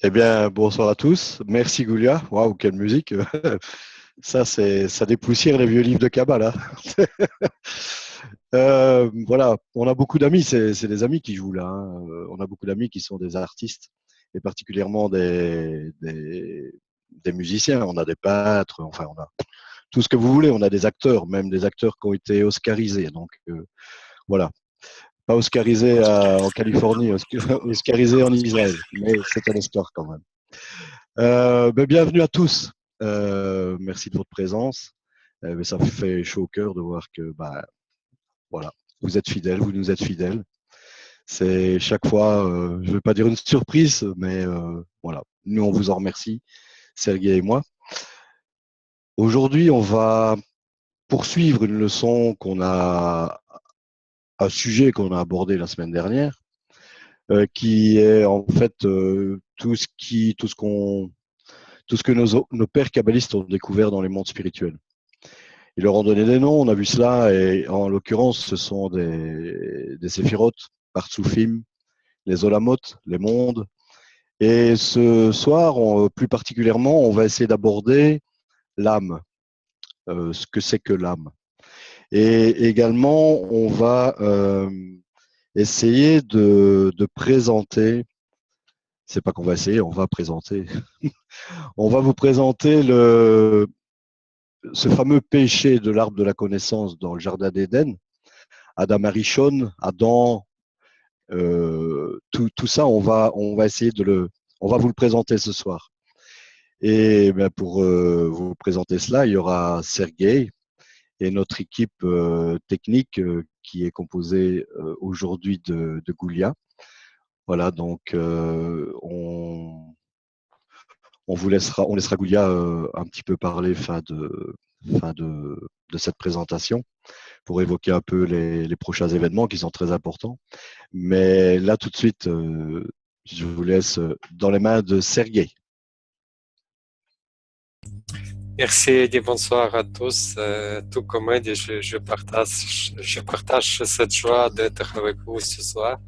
Eh bien, bonsoir à tous. Merci Goulia. Waouh, quelle musique. Ça dépoussière les vieux livres de Kabbalah. Voilà, on a beaucoup d'amis, c'est des amis qui jouent là, hein. On a beaucoup d'amis qui sont des artistes et particulièrement des musiciens. On a des peintres, enfin, on a tout ce que vous voulez. On a des acteurs, même des acteurs qui ont été oscarisés. Donc, voilà. Pas oscarisés en Californie, oscarisés en Israël. Mais c'est un Oscar quand même. Bienvenue à tous. Merci de votre présence. Ça fait chaud au cœur de voir que voilà, vous êtes fidèles, vous nous êtes fidèles. C'est chaque fois, je ne vais pas dire une surprise, mais voilà, nous on vous en remercie, Sergueï et moi. Aujourd'hui, on va poursuivre une leçon un sujet qu'on a abordé la semaine dernière, qui est en fait tout ce que nos pères kabbalistes ont découvert dans les mondes spirituels. Ils leur ont donné des noms, on a vu cela, et en l'occurrence, ce sont des séphirotes, Partsoufim, les Olamot, les mondes. Et ce soir, plus particulièrement, on va essayer d'aborder l'âme, ce que c'est que l'âme. Et également, on va essayer de présenter, c'est pas qu'on va essayer, on va présenter, on va vous présenter ce fameux péché de l'arbre de la connaissance dans le jardin d'Éden, Adam Arishon, Adam, tout ça, on va essayer on va vous le présenter ce soir. Et bien pour vous présenter cela, il y aura Sergueï et notre équipe technique qui est composée aujourd'hui de Goulia. Voilà, donc on laissera Goulia un petit peu parler fin de cette présentation pour évoquer un peu les prochains événements qui sont très importants. Mais là, tout de suite, je vous laisse dans les mains de Sergueï. Merci et bonsoir à tous. Tout comme Eddie, je partage cette joie d'être avec vous ce soir.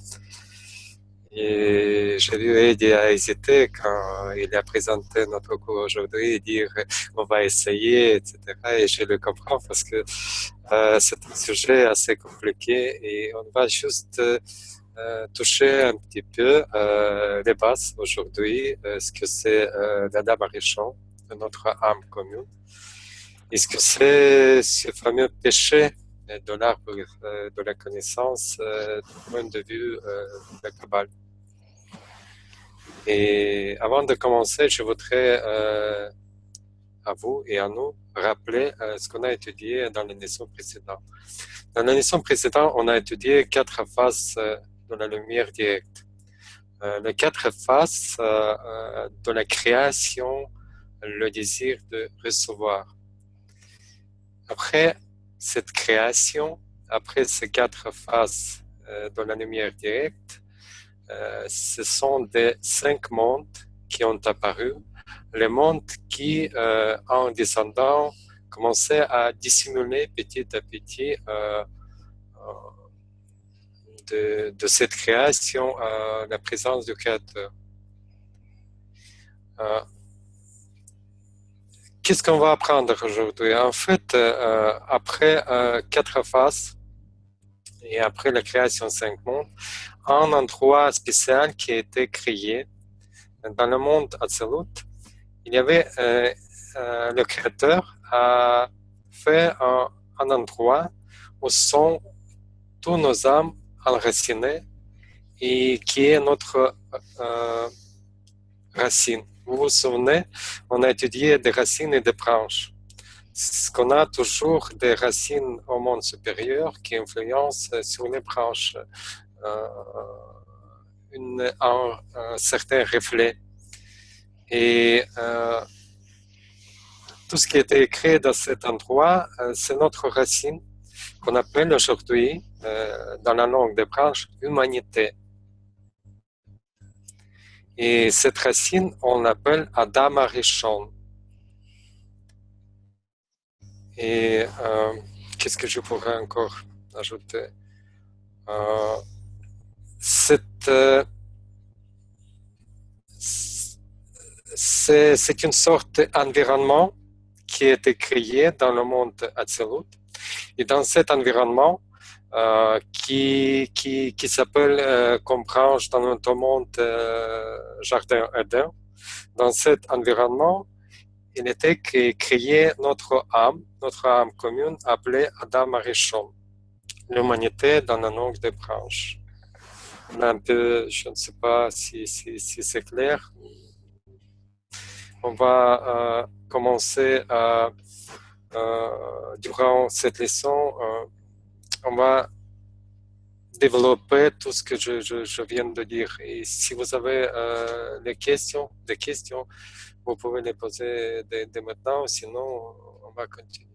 Et j'ai vu Eddie a hésité quand il a présenté notre cours aujourd'hui et dire on va essayer, etc. Et je le comprends parce que c'est un sujet assez compliqué et on va juste toucher un petit peu les bases aujourd'hui, ce que c'est l'Adam Arishon, notre âme commune. Est-ce que c'est ce fameux péché de l'arbre de la connaissance du point de vue de la Kabbale? Et avant de commencer, je voudrais à vous et à nous rappeler ce qu'on a étudié dans les leçons précédentes. Dans la leçon précédente, on a étudié 4 faces de la lumière directe. Les 4 faces de la création, le désir de recevoir. Après cette création, après ces 4 faces de la lumière directe, ce sont des 5 mondes qui ont apparu. Les mondes qui, en descendant, commençaient à dissimuler petit à petit de cette création la présence du Créateur. Qu'est-ce qu'on va apprendre aujourd'hui? En fait, après 4 phases et après la création 5 mondes, un endroit spécial qui a été créé dans le monde Atzilut, il y avait le Créateur a fait un endroit où sont tous nos âmes enracinées et qui est notre racine. Vous vous souvenez, on a étudié des racines et des branches. qu'on a toujours des racines au monde supérieur qui influencent sur les branches euh, un certain reflet. Et tout ce qui a été écrit dans cet endroit, c'est notre racine qu'on appelle aujourd'hui, dans la langue des branches, humanité. Et cette racine, on l'appelle Adam Arishon. Et qu'est-ce que je pourrais encore ajouter? euh, cette, c'est une sorte d'environnement qui a été créé dans le monde Atzilut. Et dans cet environnement, qui s'appelle, comme branche dans notre monde, Jardin Eden, dans cet environnement, il était créé notre âme commune appelée Adam Arishon, l'humanité dans la langue des branches. Un peu, je ne sais pas si c'est clair. On va commencer durant cette leçon, on va développer tout ce que je viens de dire. Et si vous avez des questions, vous pouvez les poser dès maintenant, sinon on va continuer.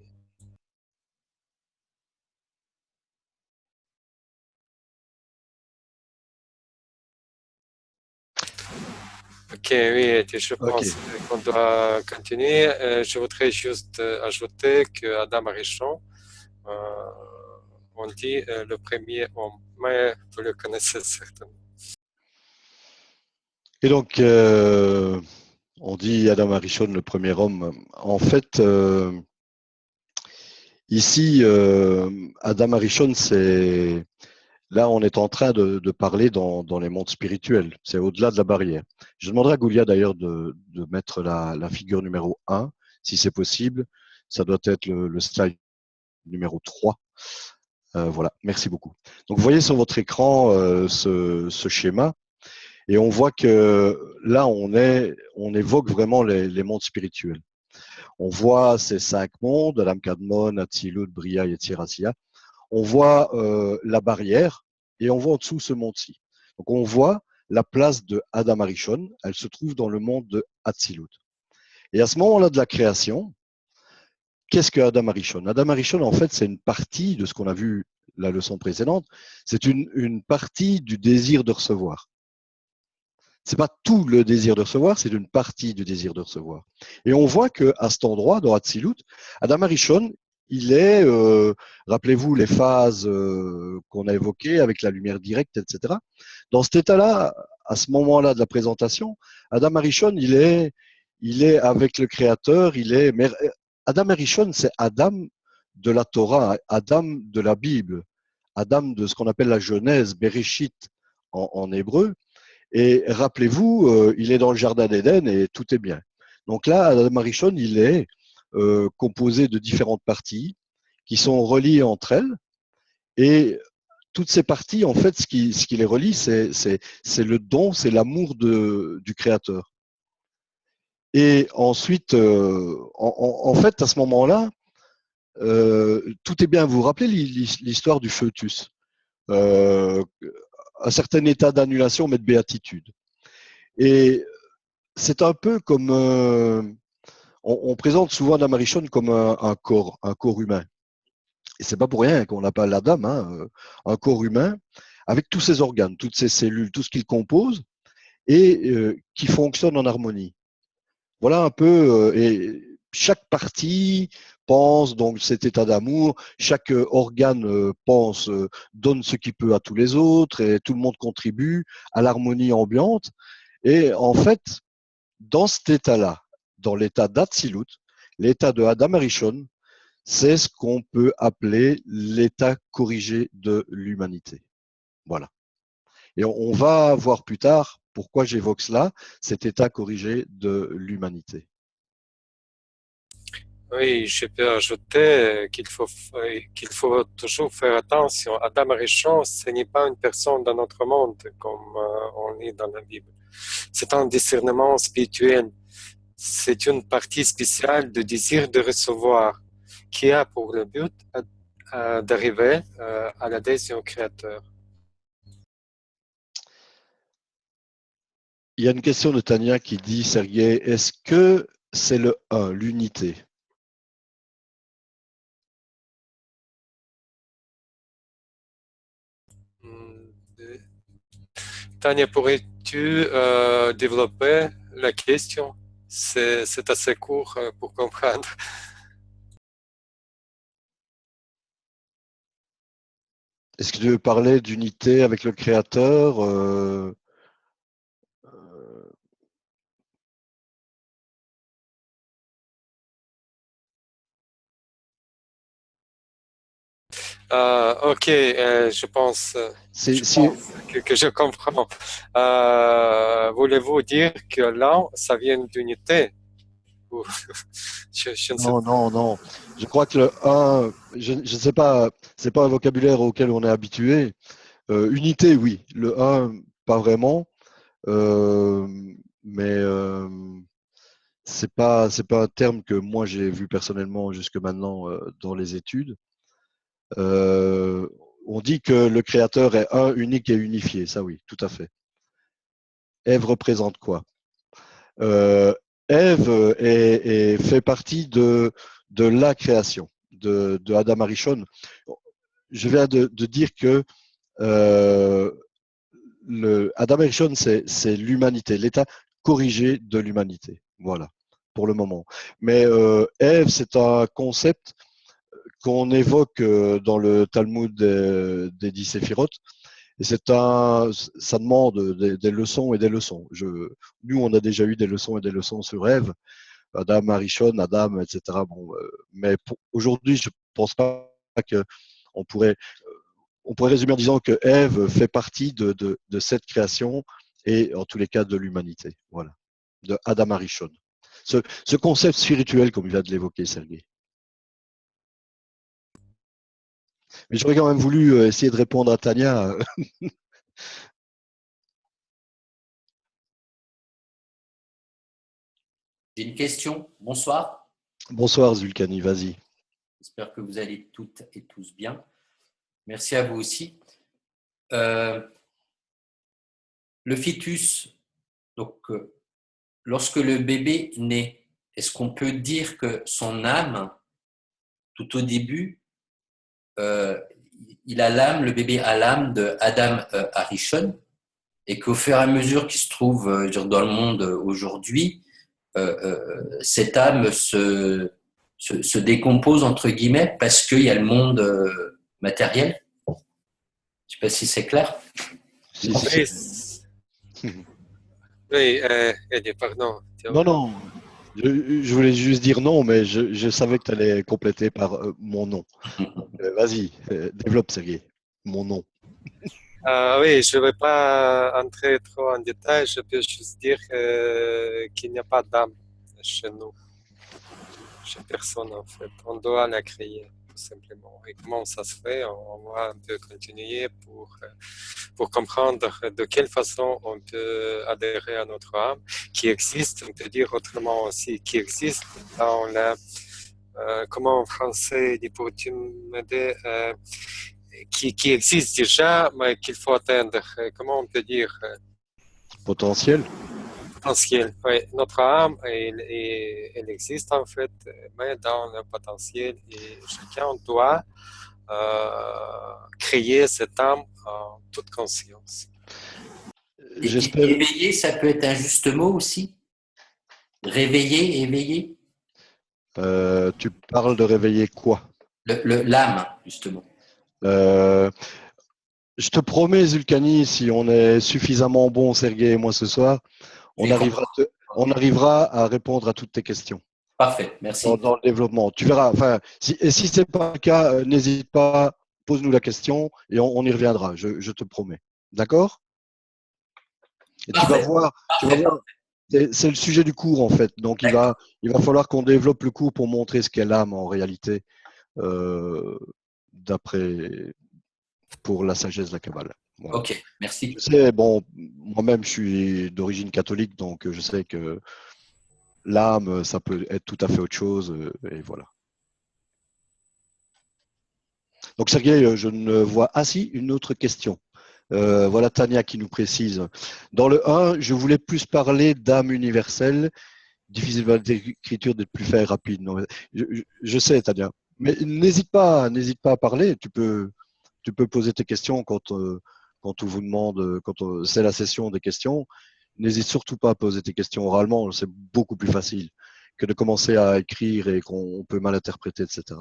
Ok, oui, je Ok. pense qu'on doit continuer. Je voudrais juste ajouter que Adam Arishon, euh, on dit le premier homme, mais vous le connaissez certainement. Et donc, on dit Adam Arishon, le premier homme. En fait, ici, Adam Arishon, c'est là, on est en train de parler dans les mondes spirituels. C'est au-delà de la barrière. Je demanderai à Goulia d'ailleurs de mettre la figure numéro 1, si c'est possible. Ça doit être le slide numéro 3. Voilà, merci beaucoup. Donc, vous voyez sur votre écran ce schéma. Et on voit que là, on évoque vraiment les mondes spirituels. On voit ces 5 mondes, Adam Kadmon, Atzilut, Bria et Tzirasia. On voit la barrière et on voit en dessous ce monde-ci. Donc on voit la place de Adam Arishon, elle se trouve dans le monde de Atzilut. Et à ce moment-là de la création, qu'est-ce que Adam Arishon? Adam Arishon, en fait, c'est une partie de ce qu'on a vu la leçon précédente, c'est une partie du désir de recevoir. C'est pas tout le désir de recevoir, c'est une partie du désir de recevoir. Et on voit que à cet endroit, dans Hatzilut, Adam Arishon, il est, rappelez-vous les phases qu'on a évoquées avec la lumière directe, etc. Dans cet état-là, à ce moment-là de la présentation, Adam Arishon, il est avec le Créateur, mais Adam Arishon, c'est Adam de la Torah, Adam de la Bible, Adam de ce qu'on appelle la Genèse, Bereshit en hébreu. Et rappelez-vous, il est dans le jardin d'Éden et tout est bien. Donc là, Adam Arishon, il est composé de différentes parties qui sont reliées entre elles. Et toutes ces parties, en fait, ce qui les relie, c'est le don, c'est l'amour du Créateur. Et ensuite, en fait, à ce moment-là, tout est bien. Vous vous rappelez l'histoire du foetus, un certain état d'annulation, mais de béatitude. Et c'est un peu comme on présente souvent Adam Arishon comme un corps humain. Et c'est pas pour rien qu'on appelle l'Adam, un corps humain avec tous ses organes, toutes ses cellules, tout ce qu'il compose et qui fonctionne en harmonie. Voilà un peu, et chaque partie pense donc cet état d'amour, chaque organe pense, donne ce qu'il peut à tous les autres et tout le monde contribue à l'harmonie ambiante. Et en fait, dans cet état-là, dans l'état d'Atsilut, l'état de Adam Arishon, c'est ce qu'on peut appeler l'état corrigé de l'humanité. Voilà. Et on va voir plus tard pourquoi j'évoque cela, cet état corrigé de l'humanité. Oui, je peux ajouter qu'il faut toujours faire attention. Adam Arishon, ce n'est pas une personne dans notre monde, comme on lit dans la Bible. C'est un discernement spirituel. C'est une partie spéciale du désir de recevoir. qui a pour le but d'arriver à l'adhésion au Créateur. Il y a une question de Tania qui dit, Sergei, est-ce que c'est le 1, l'unité? Tania, pourrais-tu développer la question? C'est assez court pour comprendre. Est-ce que tu veux parler d'unité avec le Créateur? Ok, je pense, que je comprends. Voulez-vous dire que là, ça vient d'unité? Je ne sais Non, non, non. Je crois que le 1, je ne sais pas, c'est pas un vocabulaire auquel on est habitué. Unité, oui. Le 1, pas vraiment. Euh, mais c'est pas un terme que moi j'ai vu personnellement jusque maintenant dans les études. Euh, on dit que le créateur est un, unique et unifié. Ça, oui, tout à fait. Ève représente quoi? Ève fait partie de la création de Adam Arishon. Je viens de dire que Adam Arishon, c'est l'humanité, l'état corrigé de l'humanité. Voilà, pour le moment. Mais Ève, c'est un concept qu'on évoque dans le Talmud des 10 séphirotes. Et ça demande des leçons et des leçons. Nous, on a déjà eu des leçons et des leçons sur Ève, Adam, Arishon, Adam, etc. Bon, mais aujourd'hui, je ne pense pas qu'on pourrait, on pourrait résumer en disant que Ève fait partie de cette création et en tous les cas de l'humanité. Voilà, de Adam Arishon. Ce concept spirituel, comme il vient de l'évoquer, Sergei. Mais j'aurais quand même voulu essayer de répondre à Tania. J'ai une question. Bonsoir. Bonsoir Zulkani, vas-y. J'espère que vous allez toutes et tous bien. Merci à vous aussi. Le fœtus, donc lorsque le bébé naît, est-ce qu'on peut dire que son âme, tout au début, il a l'âme, le bébé a l'âme de Adam Arishon, et qu'au fur et à mesure qu'il se trouve dans le monde aujourd'hui, cette âme se décompose entre guillemets parce qu'il y a le monde matériel. Je ne sais pas si c'est clair. Oui, pardon. Non, non. Je voulais juste dire non, mais je savais que tu allais compléter par mon nom. Vas-y, développe, Sergei. Mon nom. Oui, je ne vais pas entrer trop en détail. Je peux juste dire qu'il n'y a pas d'âme chez nous, chez personne en fait. On doit la créer, tout simplement. Et comment ça se fait? On va un peu continuer pour comprendre de quelle façon on peut adhérer à notre âme, qui existe, on peut dire autrement aussi, qui existe dans la. Comment en français, pourrais-tu m'aider? Qui existe déjà, mais qu'il faut atteindre. Comment on peut dire? Potentiel. Potentiel. Oui, notre âme, elle existe en fait, mais dans le potentiel, et chacun doit créer cette âme en toute conscience. J'espère. Éveiller, ça peut être un juste mot aussi. Réveiller, éveiller. Tu parles de réveiller quoi? L'âme, justement. Je te promets, Zulkani, si on est suffisamment bon, Sergei et moi ce soir, on arrivera à répondre à toutes tes questions. Parfait, merci. Dans le développement. Tu verras. Enfin, et si ce n'est pas le cas, n'hésite pas, pose-nous la question et on y reviendra, je te promets. D'accord? Et tu vas voir, c'est le sujet du cours en fait. Donc il va falloir qu'on développe le cours pour montrer ce qu'est l'âme en réalité, d'après pour la sagesse de la Kabbale. Voilà. Ok, merci. Je sais, bon, moi-même je suis d'origine catholique, donc je sais que l'âme, ça peut être tout à fait autre chose, et voilà. Donc, Sergueï, je ne vois... Ah si, une autre question. Voilà Tania qui nous précise. Dans le 1, je voulais plus parler d'âme universelle. Difficile d'écriture d'être plus fait rapide. Non, je sais, Tania. Mais n'hésite pas à parler. Tu peux poser tes questions quand on vous demande, c'est la session des questions. N'hésite surtout pas à poser tes questions oralement. C'est beaucoup plus facile que de commencer à écrire et qu'on peut mal interpréter, etc.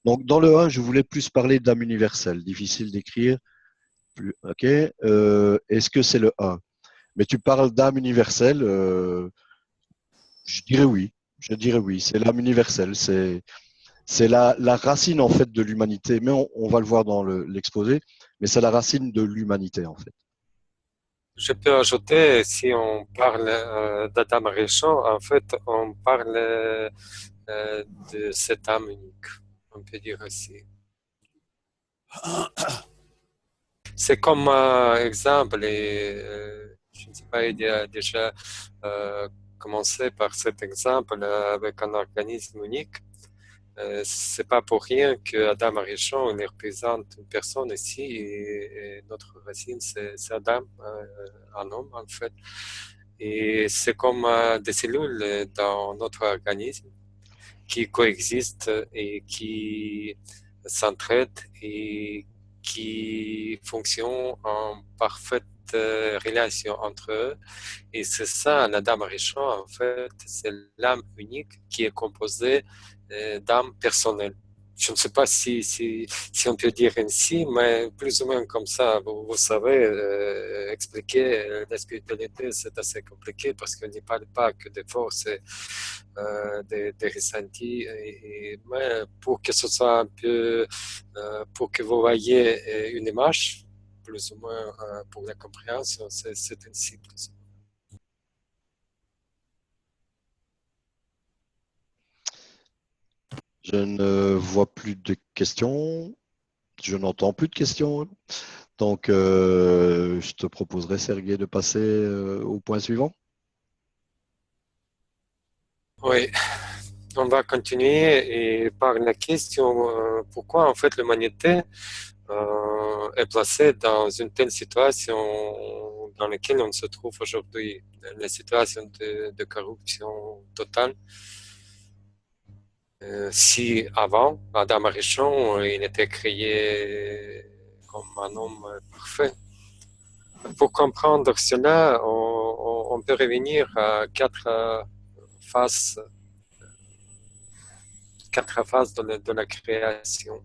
Donc, dans le 1, je voulais plus parler d'âme universelle. Difficile d'écrire. OK. Est-ce que c'est le 1? Mais tu parles d'âme universelle. Je dirais oui. Je dirais oui. C'est l'âme universelle. C'est la racine, en fait, de l'humanité. Mais on va le voir dans l'exposé. Mais c'est la racine de l'humanité, en fait. Je peux ajouter, si on parle d'Adam Arishon, en fait, on parle de cette âme unique, on peut dire aussi. C'est comme exemple, et je ne sais pas, il a déjà commencé par cet exemple avec un organisme unique. C'est pas pour rien que Adam Arishon il représente une personne ici et notre racine c'est Adam, un homme en fait. Et c'est comme des cellules dans notre organisme qui coexistent et qui s'entraident et qui fonctionnent en parfaite relation entre eux. Et c'est ça, la dame Richon, en fait, c'est l'âme unique qui est composée d'âmes personnelles. Je ne sais pas si on peut dire ainsi, mais plus ou moins comme ça. Vous savez, expliquer la spiritualité, c'est assez compliqué parce qu'on n'y parle pas que des forces et des ressentis. Mais pour que ce soit un peu, pour que vous voyez une image, plus ou moins pour la compréhension, c'est ainsi. Je ne vois plus de questions. Je n'entends plus de questions. Donc, je te proposerai, Sergueï, de passer au point suivant. Oui, on va continuer et par la question pourquoi en fait l'humanité est placée dans une telle situation dans laquelle on se trouve aujourd'hui, la situation de corruption totale. Si avant, Adam Arishon, il était créé comme un homme parfait. Pour comprendre cela, on peut revenir à phases, quatre phases de la création.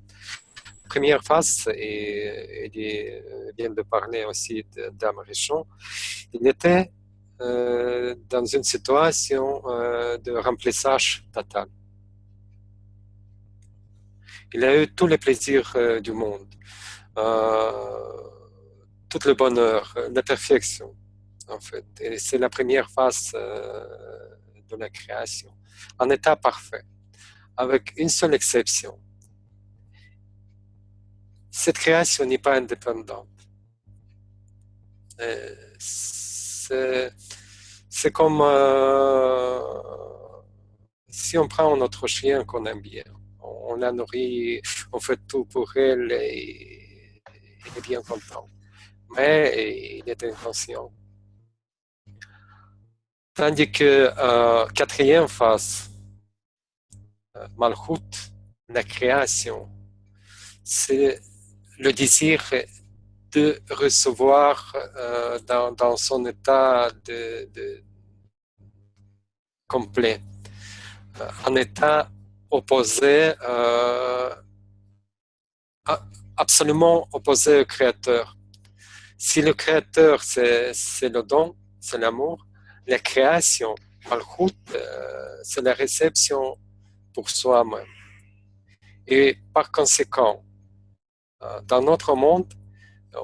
La première phase, et il vient de parler aussi d'Adam Arishon, il était dans une situation de remplissage total. Il a eu tous les plaisirs du monde, tout le bonheur, la perfection, en fait. Et c'est la première phase de la création, en état parfait, avec une seule exception. Cette création n'est pas indépendante. C'est comme si on prend notre chien qu'on aime bien. On la nourrit, on fait tout pour elle et il est bien content. Mais il est inconscient. Tandis que quatrième phase, Malchut, la création, c'est le désir de recevoir dans son état de complet, un état opposé, absolument opposé au Créateur. Si le Créateur, c'est le don, c'est l'amour, la création, Malchut, c'est la réception pour soi-même. Et par conséquent, dans notre monde,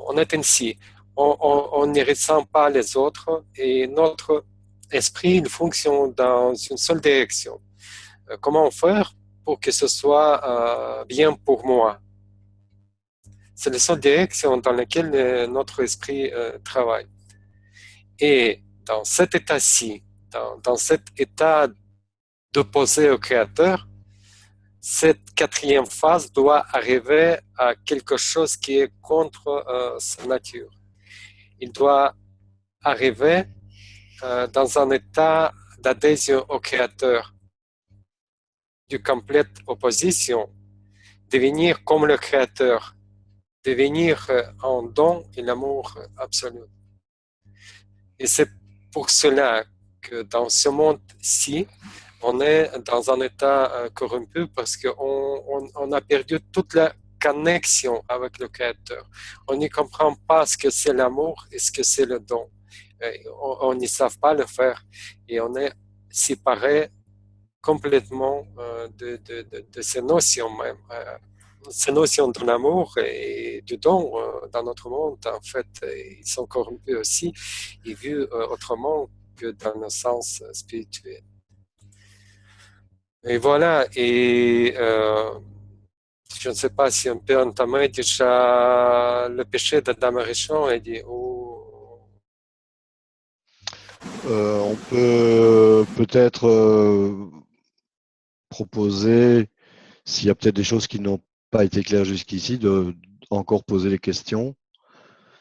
on est ainsi. On ne ressent pas les autres et notre esprit il fonctionne dans une seule direction. Comment faire pour que ce soit bien pour moi? C'est la seule direction dans laquelle notre esprit travaille. Et dans cet état-ci, dans cet état d'opposé au Créateur, cette quatrième phase doit arriver à quelque chose qui est contre sa nature. Il doit arriver dans un état d'adhésion au Créateur, de complète opposition, devenir comme le Créateur, devenir en don et l'amour absolu. Et c'est pour cela que dans ce monde-ci, on est dans un état corrompu parce qu'on a perdu toute la connexion avec le Créateur. On n'y comprend pas ce que c'est l'amour et ce que c'est le don. On n'y savent pas le faire et on est séparé complètement de ces notions même. Ces notions de l'amour et du don dans notre monde, en fait, ils sont corrompus aussi et vus autrement que dans le sens spirituel. Et voilà, et je ne sais pas si on peut entamer déjà le péché d'Adam Arishon et dire, On peut peut-être proposer, s'il y a peut-être des choses qui n'ont pas été claires jusqu'ici, de encore poser les questions.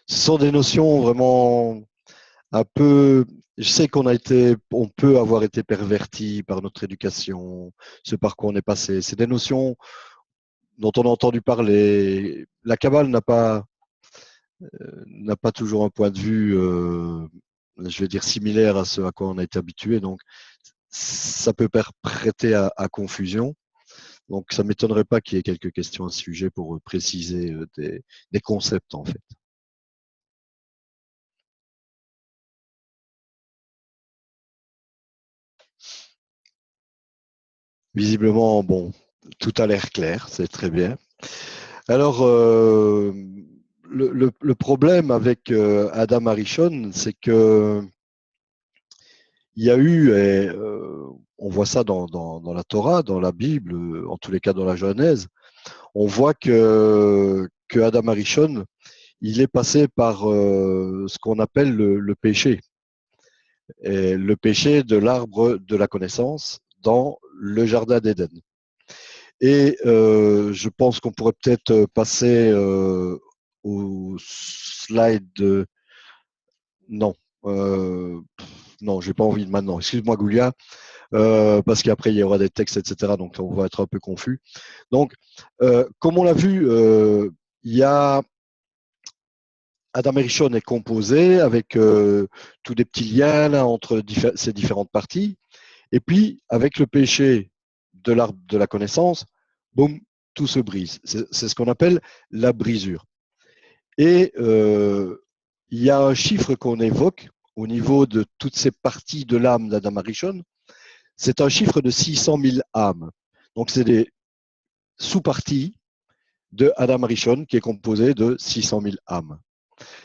Ce sont des notions vraiment un peu. Je sais on peut avoir été perverti par notre éducation, ce par quoi on est passé. C'est des notions dont on a entendu parler. La Kabbale n'a pas toujours un point de vue, je vais dire, similaire à ce à quoi on a été habitué. Donc, ça peut prêter à confusion. Donc, ça ne m'étonnerait pas qu'il y ait quelques questions à ce sujet pour préciser des concepts, en fait. Visiblement, bon, tout a l'air clair, c'est très bien. Alors, le problème avec Adam Arishon, c'est que il y a eu, et, on voit ça dans la Torah, dans la Bible, en tous les cas dans la Genèse, on voit que Adam Arishon, il est passé par ce qu'on appelle le péché. Et le péché de l'arbre de la connaissance dans le jardin d'Éden. Et je pense qu'on pourrait peut-être passer au slide de... Non, non, j'ai pas envie de maintenant. Excuse-moi, Goulia, parce qu'après il y aura des textes, etc. Donc on va être un peu confus. Donc, comme on l'a vu, il y a Adam Arishon est composé avec tous des petits liens là, entre ces différentes parties. Et puis, avec le péché de l'arbre de la connaissance, boum, tout se brise. C'est ce qu'on appelle la brisure. Et il y a un chiffre qu'on évoque au niveau de toutes ces parties de l'âme d'Adam Arishon. C'est un chiffre de 600 000 âmes. Donc, c'est des sous-parties de Adam Arishon qui est composé de 600 000 âmes.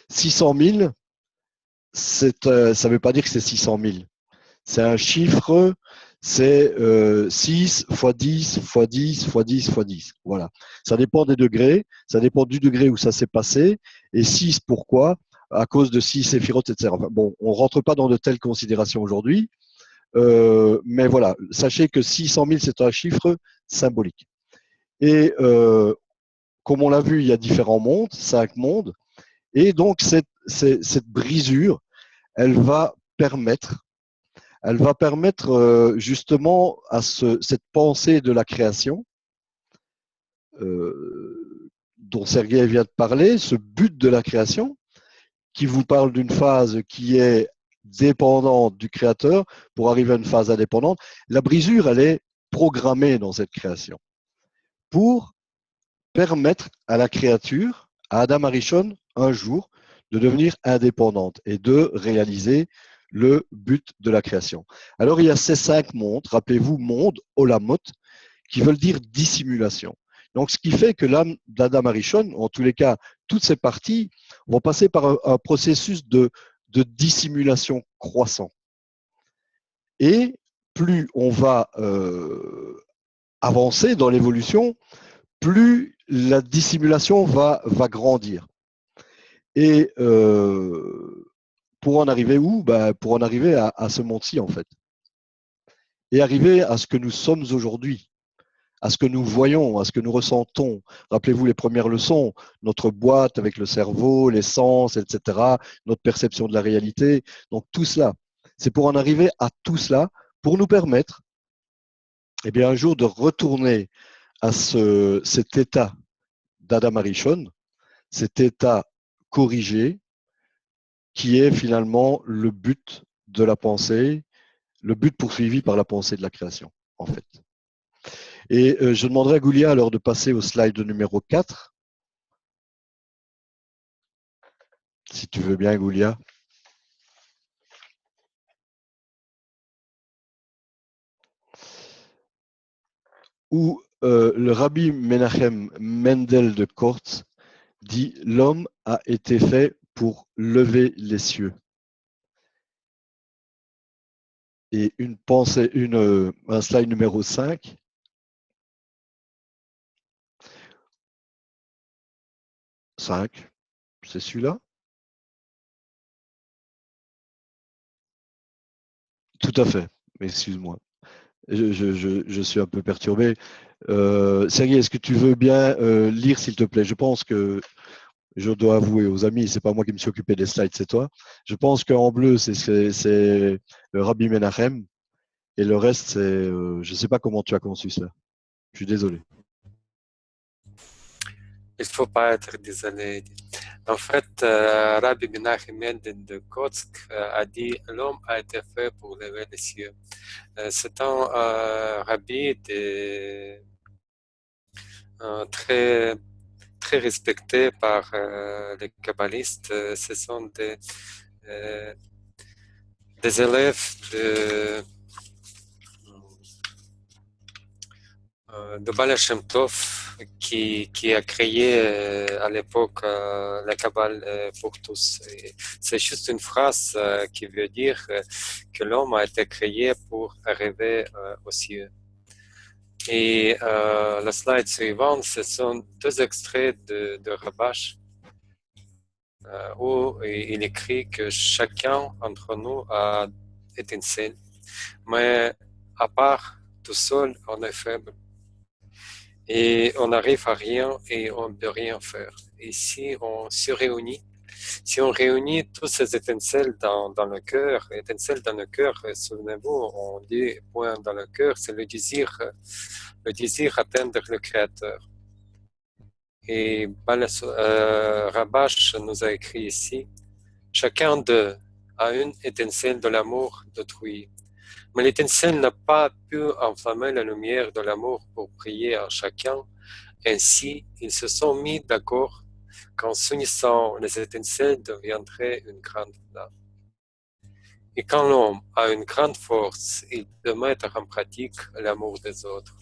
600 000, ça ne veut pas dire que c'est 600 000. C'est un chiffre, c'est 6 fois 10 fois 10 fois 10 fois 10. Voilà. Ça dépend des degrés, ça dépend du degré où ça s'est passé. Et 6, pourquoi? À cause de 6 séphirotes, etc. Enfin, bon, on ne rentre pas dans de telles considérations aujourd'hui. Mais voilà, sachez que 600 000, c'est un chiffre symbolique. Et comme on l'a vu, il y a différents mondes, 5 mondes. Et donc, cette brisure, elle va permettre justement à cette pensée de la création dont Sergueï vient de parler, ce but de la création, qui vous parle d'une phase qui est dépendante du créateur pour arriver à une phase indépendante. La brisure, elle est programmée dans cette création pour permettre à la créature, à Adam Arishon, un jour, de devenir indépendante et de réaliser le but de la création. Alors, il y a ces 5 mondes, rappelez-vous, monde, olamot, qui veulent dire dissimulation. Donc, ce qui fait que l'âme d'Adam Arishon, en tous les cas, toutes ces parties, vont passer par un processus de dissimulation croissant. Et plus on va avancer dans l'évolution, plus la dissimulation va grandir. Et pour en arriver où? Pour en arriver à ce monde-ci, en fait. Et arriver à ce que nous sommes aujourd'hui, à ce que nous voyons, à ce que nous ressentons. Rappelez-vous les premières leçons, notre boîte avec le cerveau, les sens, etc., notre perception de la réalité. Donc tout cela, c'est pour en arriver à tout cela, pour nous permettre, eh bien, un jour de retourner à cet état d'Adam Arishon, cet état corrigé, qui est finalement le but de la pensée, le but poursuivi par la pensée de la création, en fait. Et je demanderai à Goulia alors de passer au slide numéro 4. Si tu veux bien, Goulia. Où le rabbi Menachem Mendel de Kortz dit « L'homme a été fait pour lever les cieux ». Et une pensée, un slide numéro 5. C'est celui-là? Tout à fait, excuse-moi. Je suis un peu perturbé. Sergei, est-ce que tu veux bien lire, s'il te plaît? Je pense que je dois avouer aux amis, c'est pas moi qui me suis occupé des slides, c'est toi. Je pense qu'en bleu, c'est le Rabbi Menachem, et le reste, c'est, je sais pas comment tu as conçu ça. Je suis désolé. Il ne faut pas être désolé. En fait, Rabbi Menachem Mendel de Kotsk a dit « L'homme a été fait pour lever les cieux ». C'est un rabbi très, très respecté par les kabbalistes. Ce sont des élèves de Baal Shem Tov qui a créé à l'époque la Kabbale pour tous. C'est juste une phrase qui veut dire que l'homme a été créé pour arriver aux cieux. Et la slide suivante, ce sont deux extraits de Rabash où il écrit que chacun d'entre nous a étincelle, mais à part tout seul, on est faible. Et on n'arrive à rien et on ne peut rien faire. Et si on se réunit, si on réunit toutes ces étincelles dans le cœur, souvenez-vous, on dit point dans le cœur, c'est le désir d'atteindre le Créateur. Et Rabash nous a écrit ici, chacun d'eux a une étincelle de l'amour d'autrui. Mais l'étincelle n'a pas pu enflammer la lumière de l'amour pour prier en chacun. Ainsi, ils se sont mis d'accord qu'en s'unissant, les étincelles deviendraient une grande flamme. Et quand l'homme a une grande force, il peut mettre en pratique l'amour des autres.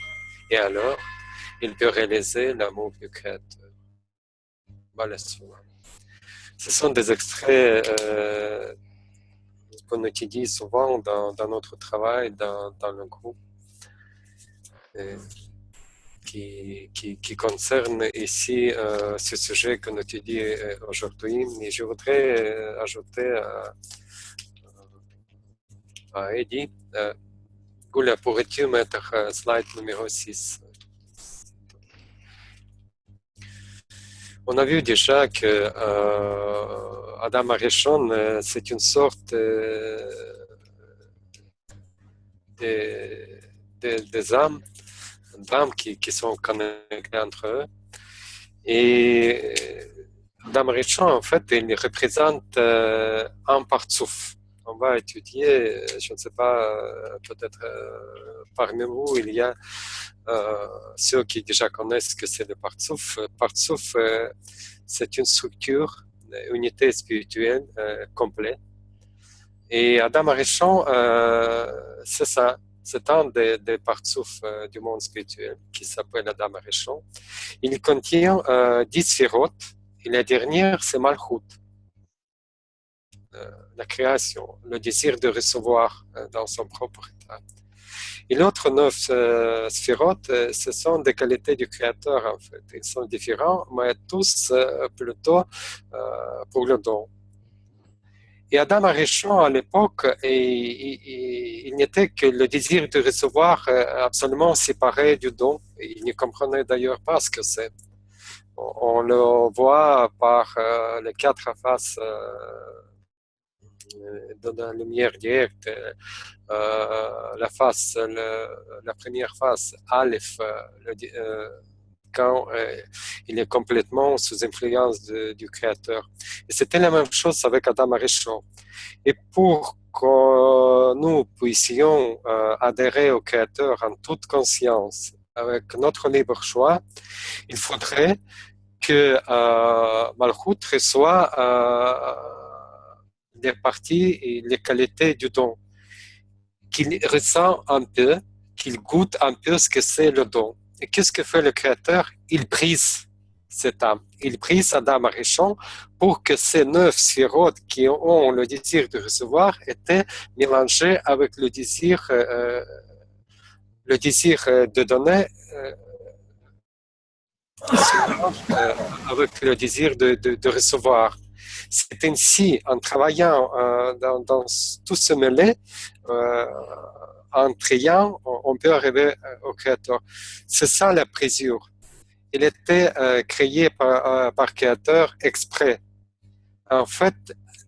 Et alors, il peut réaliser l'amour du Créateur. Voilà. Ce sont des extraits qu'on utilise souvent dans notre travail, dans le groupe, qui concerne ici ce sujet qu'on étudie aujourd'hui. Mais je voudrais ajouter à Eddie, Goulia, pourrais-tu mettre slide numéro 6? On a vu déjà que Adam Arishon, c'est une sorte des âmes qui sont connectées entre eux. Et Adam Arishon, en fait, il représente un partsouf. On va étudier, je ne sais pas, peut-être parmi vous, il y a ceux qui déjà connaissent que c'est le partsouf. Partsouf, c'est une structure, une unité spirituelle complète. Et Adam Arishon, c'est ça. C'est un des partsouf du monde spirituel qui s'appelle Adam Arishon. Il contient 10 sphirotes et la dernière, c'est Malchut. La création, le désir de recevoir dans son propre état. Et l'autre 9 sphirotes, ce sont des qualités du Créateur, en fait. Ils sont différents, mais tous plutôt pour le don. Et Adam Arishon, à l'époque, il n'était que le désir de recevoir absolument séparé du don. Il ne comprenait d'ailleurs pas ce que c'est. On le voit par les quatre faces de la lumière directe. La première face, Aleph, quand il est complètement sous influence du Créateur. Et c'était la même chose avec Adam Arishon. Et pour que nous puissions adhérer au Créateur en toute conscience, avec notre libre choix, il faudrait que Malchut reçoit les parties et les qualités du don, qu'il ressent un peu, qu'il goûte un peu ce que c'est le don. Et qu'est-ce que fait le Créateur? Il brise cette âme. Il brise Adam Arishon pour que ces 9 sphérotes qui ont le désir de recevoir étaient mélangés avec le désir de donner, avec le désir de recevoir. C'est ainsi, en travaillant dans tout ce mêlé, en triant, on peut arriver au Créateur. C'est ça la brisure. Il était créé par Créateur exprès. En fait,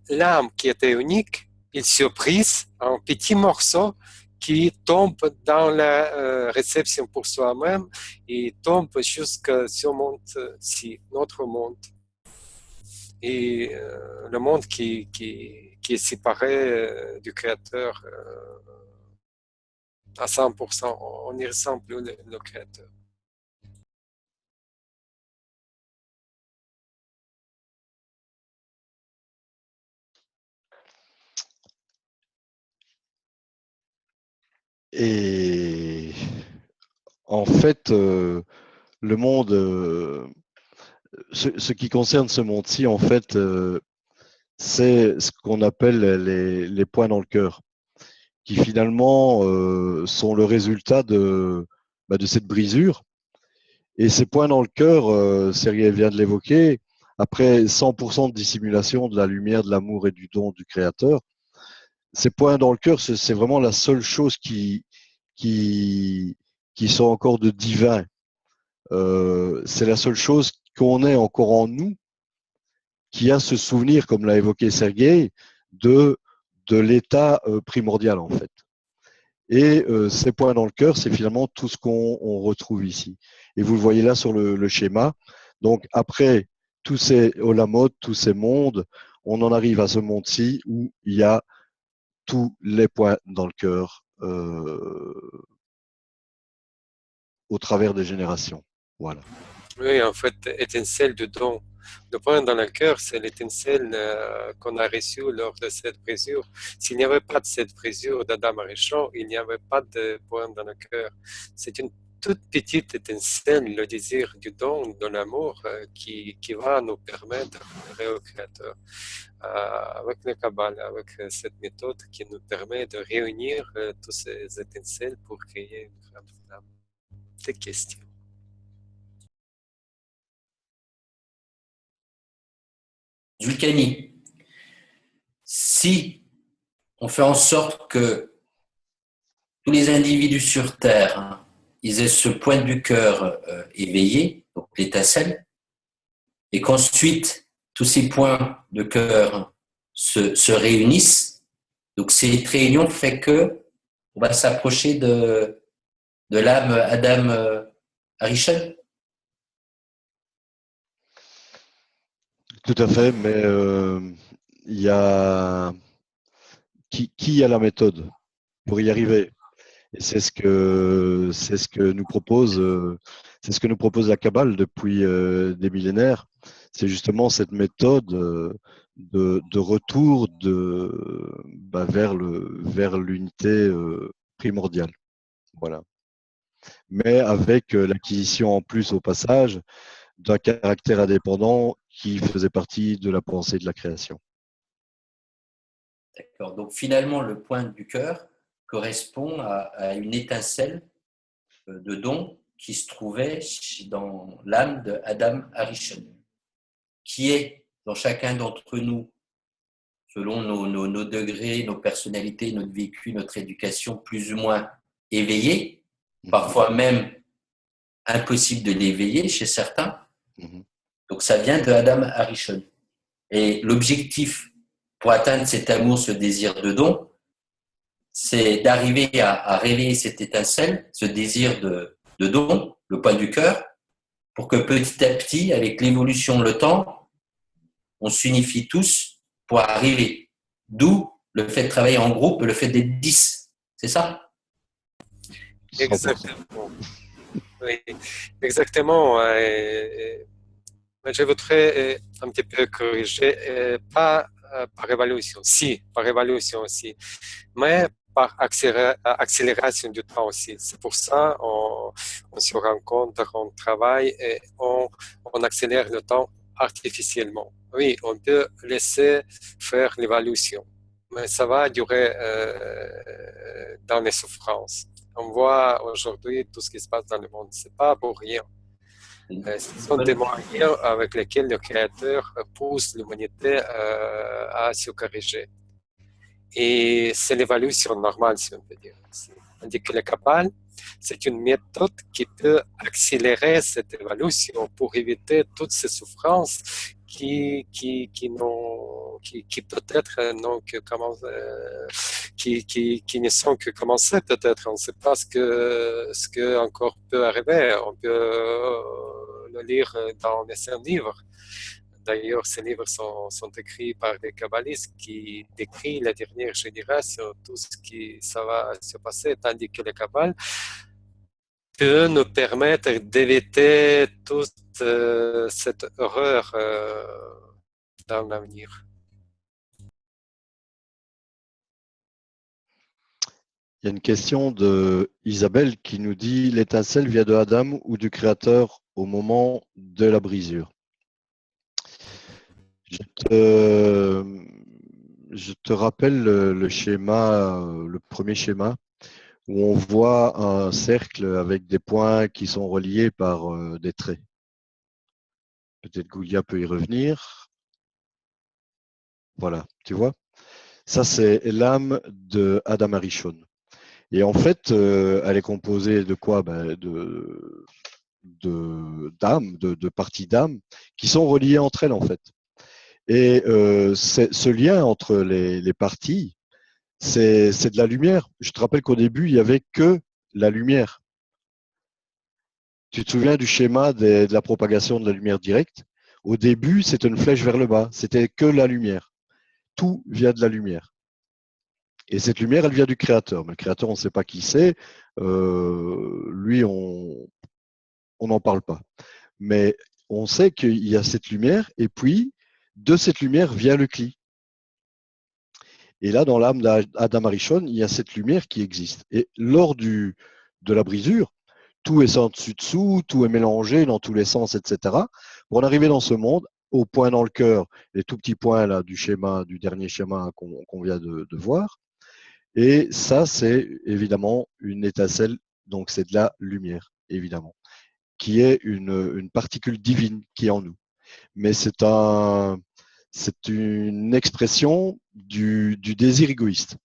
l'âme qui était unique, il se brise en petits morceaux qui tombent dans la réception pour soi-même et tombent jusqu'à ce monde-ci, notre monde. Et le monde qui est séparé du Créateur à 100%. On n'y ressent plus le Créateur. Et en fait, le monde, ce qui concerne ce monde-ci, en fait, c'est ce qu'on appelle les points dans le cœur, qui finalement sont le résultat de cette brisure. Et ces points dans le cœur, Sergei vient de l'évoquer, après 100% de dissimulation de la lumière, de l'amour et du don du Créateur, ces points dans le cœur, c'est vraiment la seule chose qui, qui sont encore de divin. C'est la seule chose qu'on ait encore en nous, qui a ce souvenir, comme l'a évoqué Sergei, de l'état primordial en fait. Et ces points dans le cœur, c'est finalement tout ce qu'on retrouve ici. Et vous le voyez là sur le schéma. Donc après tous ces olamot, tous ces mondes, on en arrive à ce monde-ci où il y a tous les points dans le cœur au travers des générations. Voilà. Oui, en fait, étincelle de don. Le point dans le cœur, c'est l'étincelle qu'on a reçue lors de cette brisure. S'il n'y avait pas de cette brisure d'Adam Arishon, il n'y avait pas de point dans le cœur. C'est une toute petite étincelle, le désir du don, de l'amour, qui va nous permettre d'arriver au Créateur. Avec le Kabbalah, avec cette méthode qui nous permet de réunir toutes ces étincelles pour créer une grande flamme. Des questions. Zulkani, si on fait en sorte que tous les individus sur Terre, ils aient ce point du cœur éveillé, donc l'étincelle, et qu'ensuite tous ces points de cœur se réunissent, donc cette réunion fait que on va s'approcher de l'âme Adam Arishon. Tout à fait, mais il y a qui a la méthode pour y arriver. Et c'est ce que nous propose la Kabbale depuis des millénaires. C'est justement cette méthode de retour vers l'unité primordiale. Voilà. Mais avec l'acquisition en plus au passage d'un caractère indépendant qui faisait partie de la pensée de la création. D'accord. Donc finalement, le point du cœur correspond à une étincelle de don qui se trouvait dans l'âme de Adam Arishon, qui est dans chacun d'entre nous selon nos degrés, nos personnalités, notre vécu, notre éducation, plus ou moins éveillés, parfois même impossible de l'éveiller chez certains. Donc ça vient de Adam Arishon. Et l'objectif pour atteindre cet amour, ce désir de don, c'est d'arriver à réveiller cette étincelle, ce désir de don, le point du cœur, pour que petit à petit, avec l'évolution, le temps, on s'unifie tous pour arriver. D'où le fait de travailler en groupe, le fait d'être 10. C'est ça? Exactement. Oui, exactement. Je voudrais un petit peu corriger, pas par évaluation, si, par évaluation aussi, mais par accélération du temps aussi. C'est pour ça qu'on se rencontre, on travaille et on accélère le temps artificiellement. Oui, on peut laisser faire l'évaluation, mais ça va durer dans les souffrances. On voit aujourd'hui tout ce qui se passe dans le monde. C'est pas pour rien. Ce sont des moyens avec lesquels le Créateur pousse l'humanité à se corriger. Et c'est l'évolution normale, si on peut dire. Tandis que le Kabbale, c'est une méthode qui peut accélérer cette évolution pour éviter toutes ces souffrances qui peut-être n'ont que commencé, qui ne sont que commencées peut-être. On ne sait pas ce que encore peut arriver. On peut le lire dans les livres. D'ailleurs, ces livres sont écrits par des kabbalistes qui décrivent la dernière génération, tout ce qui ça va se passer, tandis que le Kabbale peut nous permettre d'éviter toute cette horreur dans l'avenir. Il y a une question de Isabelle qui nous dit: l'étincelle vient de Adam ou du Créateur au moment de la brisure? Je te rappelle le schéma, le premier schéma, où on voit un cercle avec des points qui sont reliés par des traits. Peut-être Goulia peut y revenir. Voilà, tu vois? Ça, c'est l'âme de Adam Arishon. Et en fait, elle est composée de quoi? D'âmes, de parties d'âmes qui sont reliées entre elles, en fait. Et ce lien entre les parties, c'est de la lumière. Je te rappelle qu'au début, il n'y avait que la lumière. Tu te souviens du schéma de la propagation de la lumière directe? Au début, c'était une flèche vers le bas. C'était que la lumière. Tout vient de la lumière. Et cette lumière, elle vient du Créateur. Mais le Créateur, on ne sait pas qui c'est. Lui, on n'en parle pas. Mais on sait qu'il y a cette lumière, et puis, de cette lumière vient le Kli. Et là, dans l'âme d'Adam Arishon, il y a cette lumière qui existe. Et lors de la brisure, tout est sans dessus-dessous, tout est mélangé dans tous les sens, etc. Pour en arriver dans ce monde, au point dans le cœur, les tout petits points là du schéma, du dernier schéma qu'on vient de voir. Et ça, c'est évidemment une étincelle, donc c'est de la lumière, évidemment, qui est une particule divine qui est en nous. Mais c'est une expression du désir égoïste.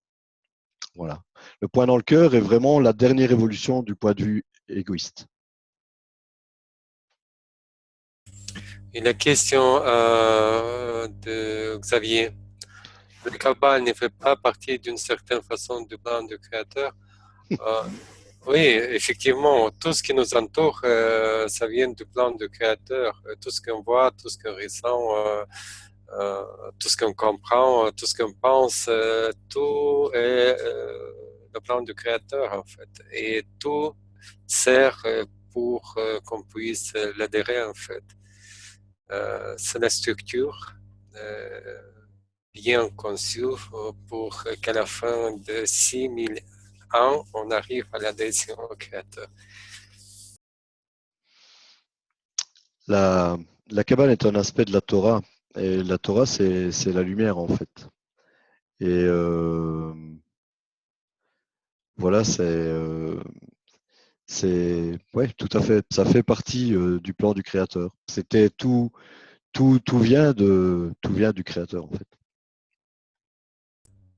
Voilà. Le point dans le cœur est vraiment la dernière évolution du point de vue égoïste. Une question de Xavier. Le Kabbale ne fait pas partie d'une certaine façon du plan du Créateur. Oui, effectivement, tout ce qui nous entoure, ça vient du plan du Créateur. Tout ce qu'on voit, tout ce qu'on ressent, tout ce qu'on comprend, tout ce qu'on pense, tout est le plan du Créateur, en fait. Et tout sert pour qu'on puisse l'adhérer, en fait. C'est la structure bien conçue pour qu'à la fin de 6000 ans, on arrive à l'adhésion au Créateur. La Kabbale est un aspect de la Torah. Et la Torah, c'est la lumière, en fait. Et voilà, ouais, tout à fait. Ça fait partie du plan du Créateur. C'était tout vient du Créateur, en fait.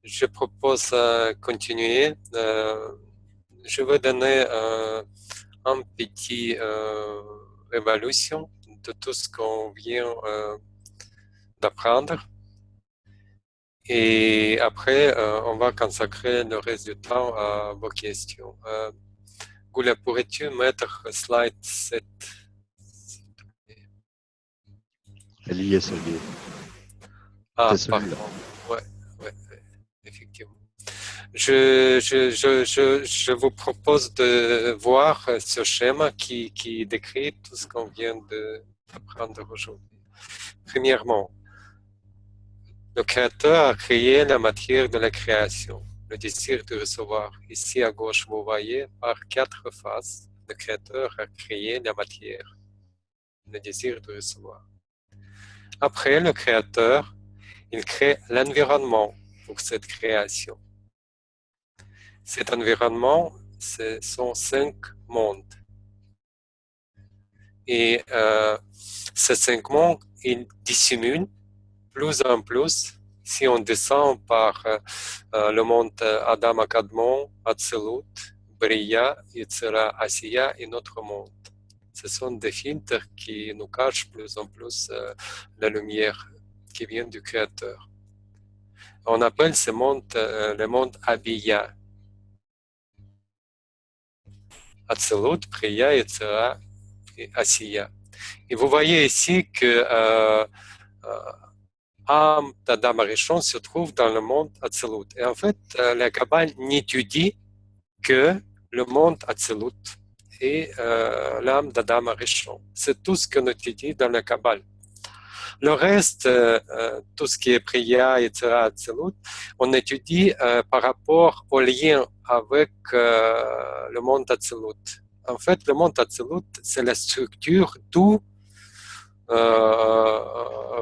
je propose continuer. Je vais donner un petit évaluation de tout ce qu'on vient d'apprendre. Et après, on va consacrer le reste du temps à vos questions. Gula, pourrais-tu mettre slide 7? Elle y est, ça y est. Ah, C'est celui-là. pardon. Ouais, effectivement. Je vous propose de voir ce schéma qui décrit tout ce qu'on vient d'apprendre aujourd'hui. Premièrement, le créateur a créé la matière de la création, le désir de recevoir. Ici à gauche, vous voyez par 4 faces, le créateur a créé la matière, le désir de recevoir. Après, le créateur, il crée l'environnement pour cette création. Cet environnement, ce sont 5 mondes. Et ces 5 mondes, ils dissimulent plus en plus si on descend par le monde Adam Akadmon, Atzilut, Bria, Yetzira, Asiya et notre monde. Ce sont des filtres qui nous cachent plus en plus la lumière qui vient du Créateur. On appelle ce monde le monde Abiya. Atzilut, Bria, Yetzira et Asiya. Et vous voyez ici que Am d'Adam Arishon se trouve dans le monde Atzilut. Et en fait, la Kabbale n'étudie que le monde Atzilut et l'âme d'Adam Arishon. C'est tout ce qu'on étudie dans la Kabbale. Le reste, tout ce qui est Priya, etc., Atzilut, on étudie par rapport au lien avec le monde Atzilut. En fait, le monde Atzilut, c'est la structure d'où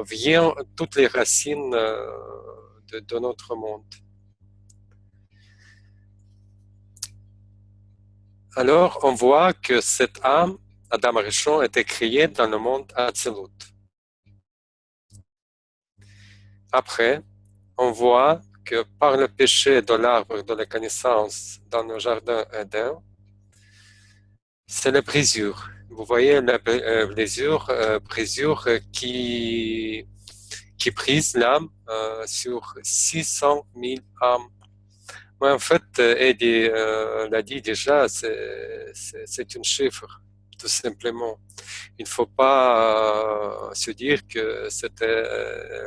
vient toutes les racines de notre monde. Alors, on voit que cette âme, Adam Arishon, était créée dans le monde Atzilut. Après, on voit que par le péché de l'arbre de la connaissance dans le jardin Éden, c'est la brisure. Vous voyez la brisure qui brise l'âme sur 600 000 âmes. Mais en fait, Eddie l'a dit déjà, c'est un chiffre, tout simplement. Il ne faut pas se dire que c'était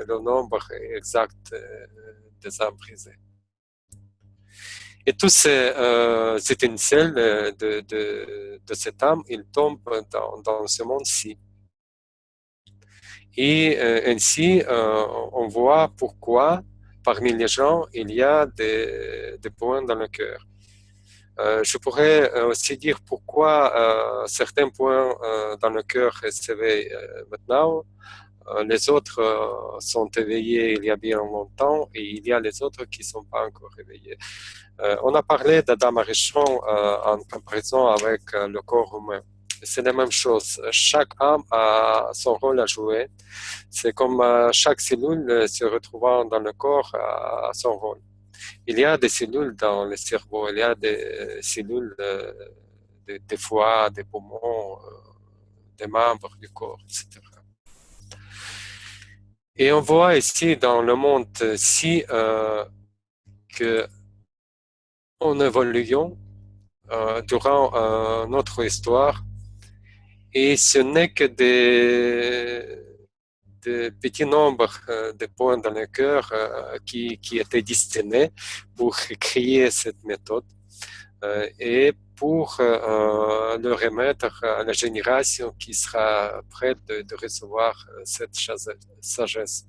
le nombre exact des âmes brisées. Et tous ces étincelles de cette âme, ils tombent dans ce monde-ci. Et ainsi, on voit pourquoi parmi les gens, il y a des points dans le cœur. Je pourrais aussi dire pourquoi certains points dans le cœur s'éveillent maintenant, les autres sont éveillés il y a bien longtemps et il y a les autres qui ne sont pas encore éveillés. On a parlé d'Adam Arishon en comparaison avec le corps humain. C'est la même chose. Chaque âme a son rôle à jouer. C'est comme chaque cellule se retrouvant dans le corps a son rôle. Il y a des cellules dans le cerveau, il y a des cellules des foies, des poumons, des membres du corps, etc. Et on voit ici dans le monde-ci que en évoluant durant notre histoire, et ce n'est que des petits nombres de points dans le cœur qui étaient destinés pour créer cette méthode et pour le remettre à la génération qui sera prête de recevoir cette sagesse.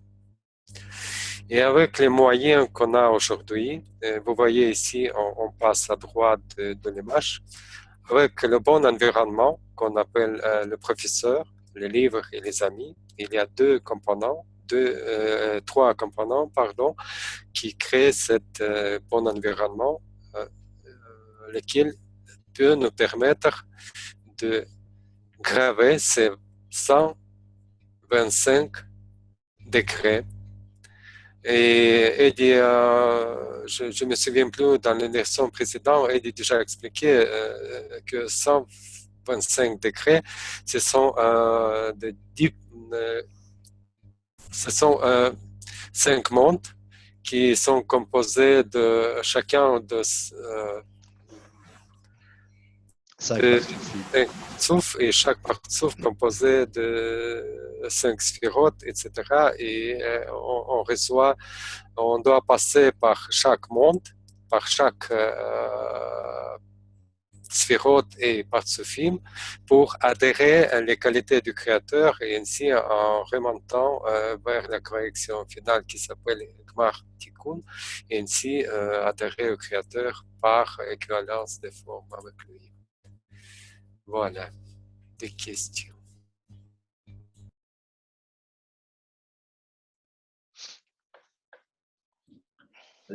Et avec les moyens qu'on a aujourd'hui, vous voyez ici, on passe à droite de l'image, avec le bon environnement qu'on appelle le professeur, les livres et les amis, il y a trois components, qui créent cet bon environnement, lequel peut nous permettre de graver ces 125 décrets Et Eddie, je me souviens plus dans les leçons précédentes, Eddie déjà expliqué que 125 degrés, ce sont ce sont 5 mondes qui sont composés de chacun Cinq de parties. 5 souffles et chaque partie souffle composée de 5 sphérotes, etc. Et on doit passer par chaque monde, par chaque sphérote et partsufim pour adhérer à les qualités du créateur et ainsi en remontant vers la correction finale qui s'appelle Gmar Tikkun et ainsi adhérer au créateur par équivalence des formes avec lui. Voilà, des questions.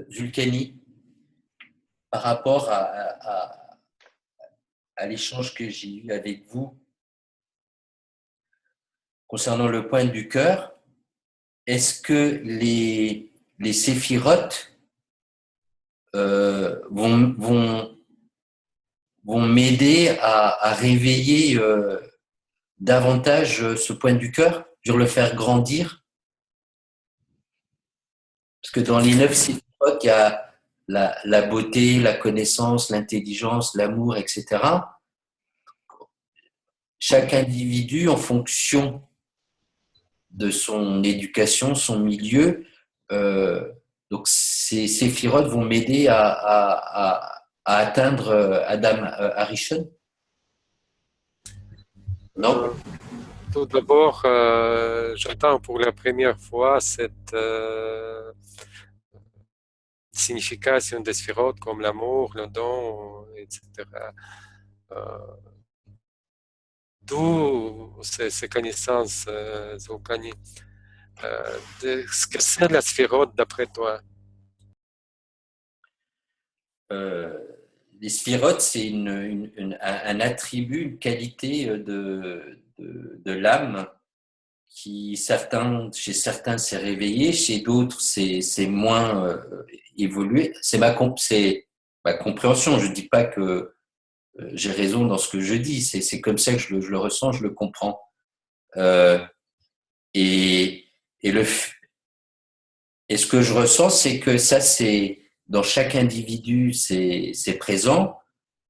Vulcani, par rapport à l'échange que j'ai eu avec vous concernant le point du cœur, est-ce que les séphirotes vont m'aider à réveiller davantage ce point du cœur, pour le faire grandir? Parce que dans les 9 séphirotes, il y a la beauté, la connaissance, l'intelligence, l'amour, etc. Chaque individu, en fonction de son éducation, son milieu, donc ces séphirotes vont m'aider à atteindre Adam Harishon. Non? Tout d'abord, j'entends pour la première fois cette signification des sphérotes comme l'amour, le don, etc. D'où ces connaissances, Zoukani. De ce que c'est la sphérote d'après toi? Les sphérotes, c'est un attribut, une qualité de l'âme qui, chez certains, s'est réveillé, chez d'autres, c'est moins évolué. C'est ma compréhension. Je ne dis pas que j'ai raison dans ce que je dis. C'est comme ça que je le ressens, je le comprends. Et, et, le, et ce que je ressens, c'est que ça, c'est dans chaque individu, c'est présent,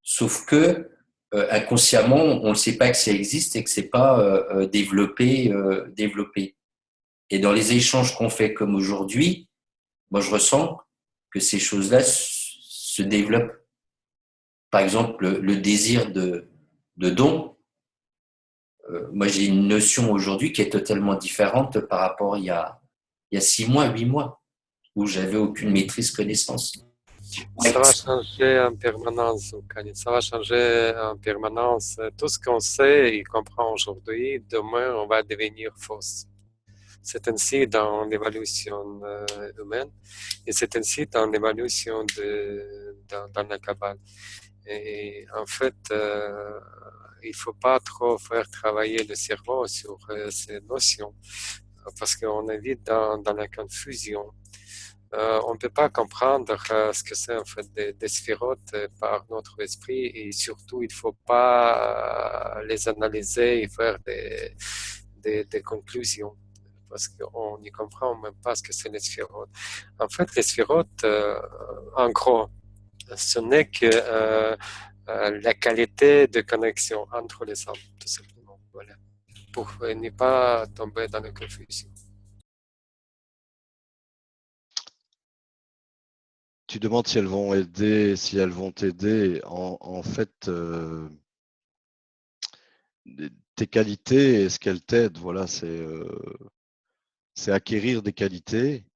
sauf que inconsciemment, on ne sait pas que ça existe et que c'est pas développé. Et dans les échanges qu'on fait comme aujourd'hui, moi, je ressens que ces choses-là se développent. Par exemple, le désir de don. Moi, j'ai une notion aujourd'hui qui est totalement différente par rapport il y a 6 mois, 8 mois, où j'avais aucune maîtrise, connaissance. Ça va changer en permanence, Zoukani. Ça va changer en permanence. Tout ce qu'on sait et comprend aujourd'hui, demain, on va devenir fausse. C'est ainsi dans l'évolution humaine et c'est ainsi dans l'évolution dans la Kabbale. Et en fait, il ne faut pas trop faire travailler le cerveau sur ces notions parce qu'on est vite dans la confusion. On ne peut pas comprendre ce que c'est en fait des sphérotes par notre esprit et surtout il ne faut pas les analyser et faire des conclusions parce qu'on n'y comprend même pas ce que c'est les sphérotes. En fait, les sphérotes, en gros, ce n'est que la qualité de connexion entre les hommes, tout simplement. Voilà. Pour ne pas tomber dans la confusion. Tu demandes si elles vont aider, si elles vont t'aider. En fait, tes qualités, est-ce qu'elles t'aident? Voilà, c'est acquérir des qualités.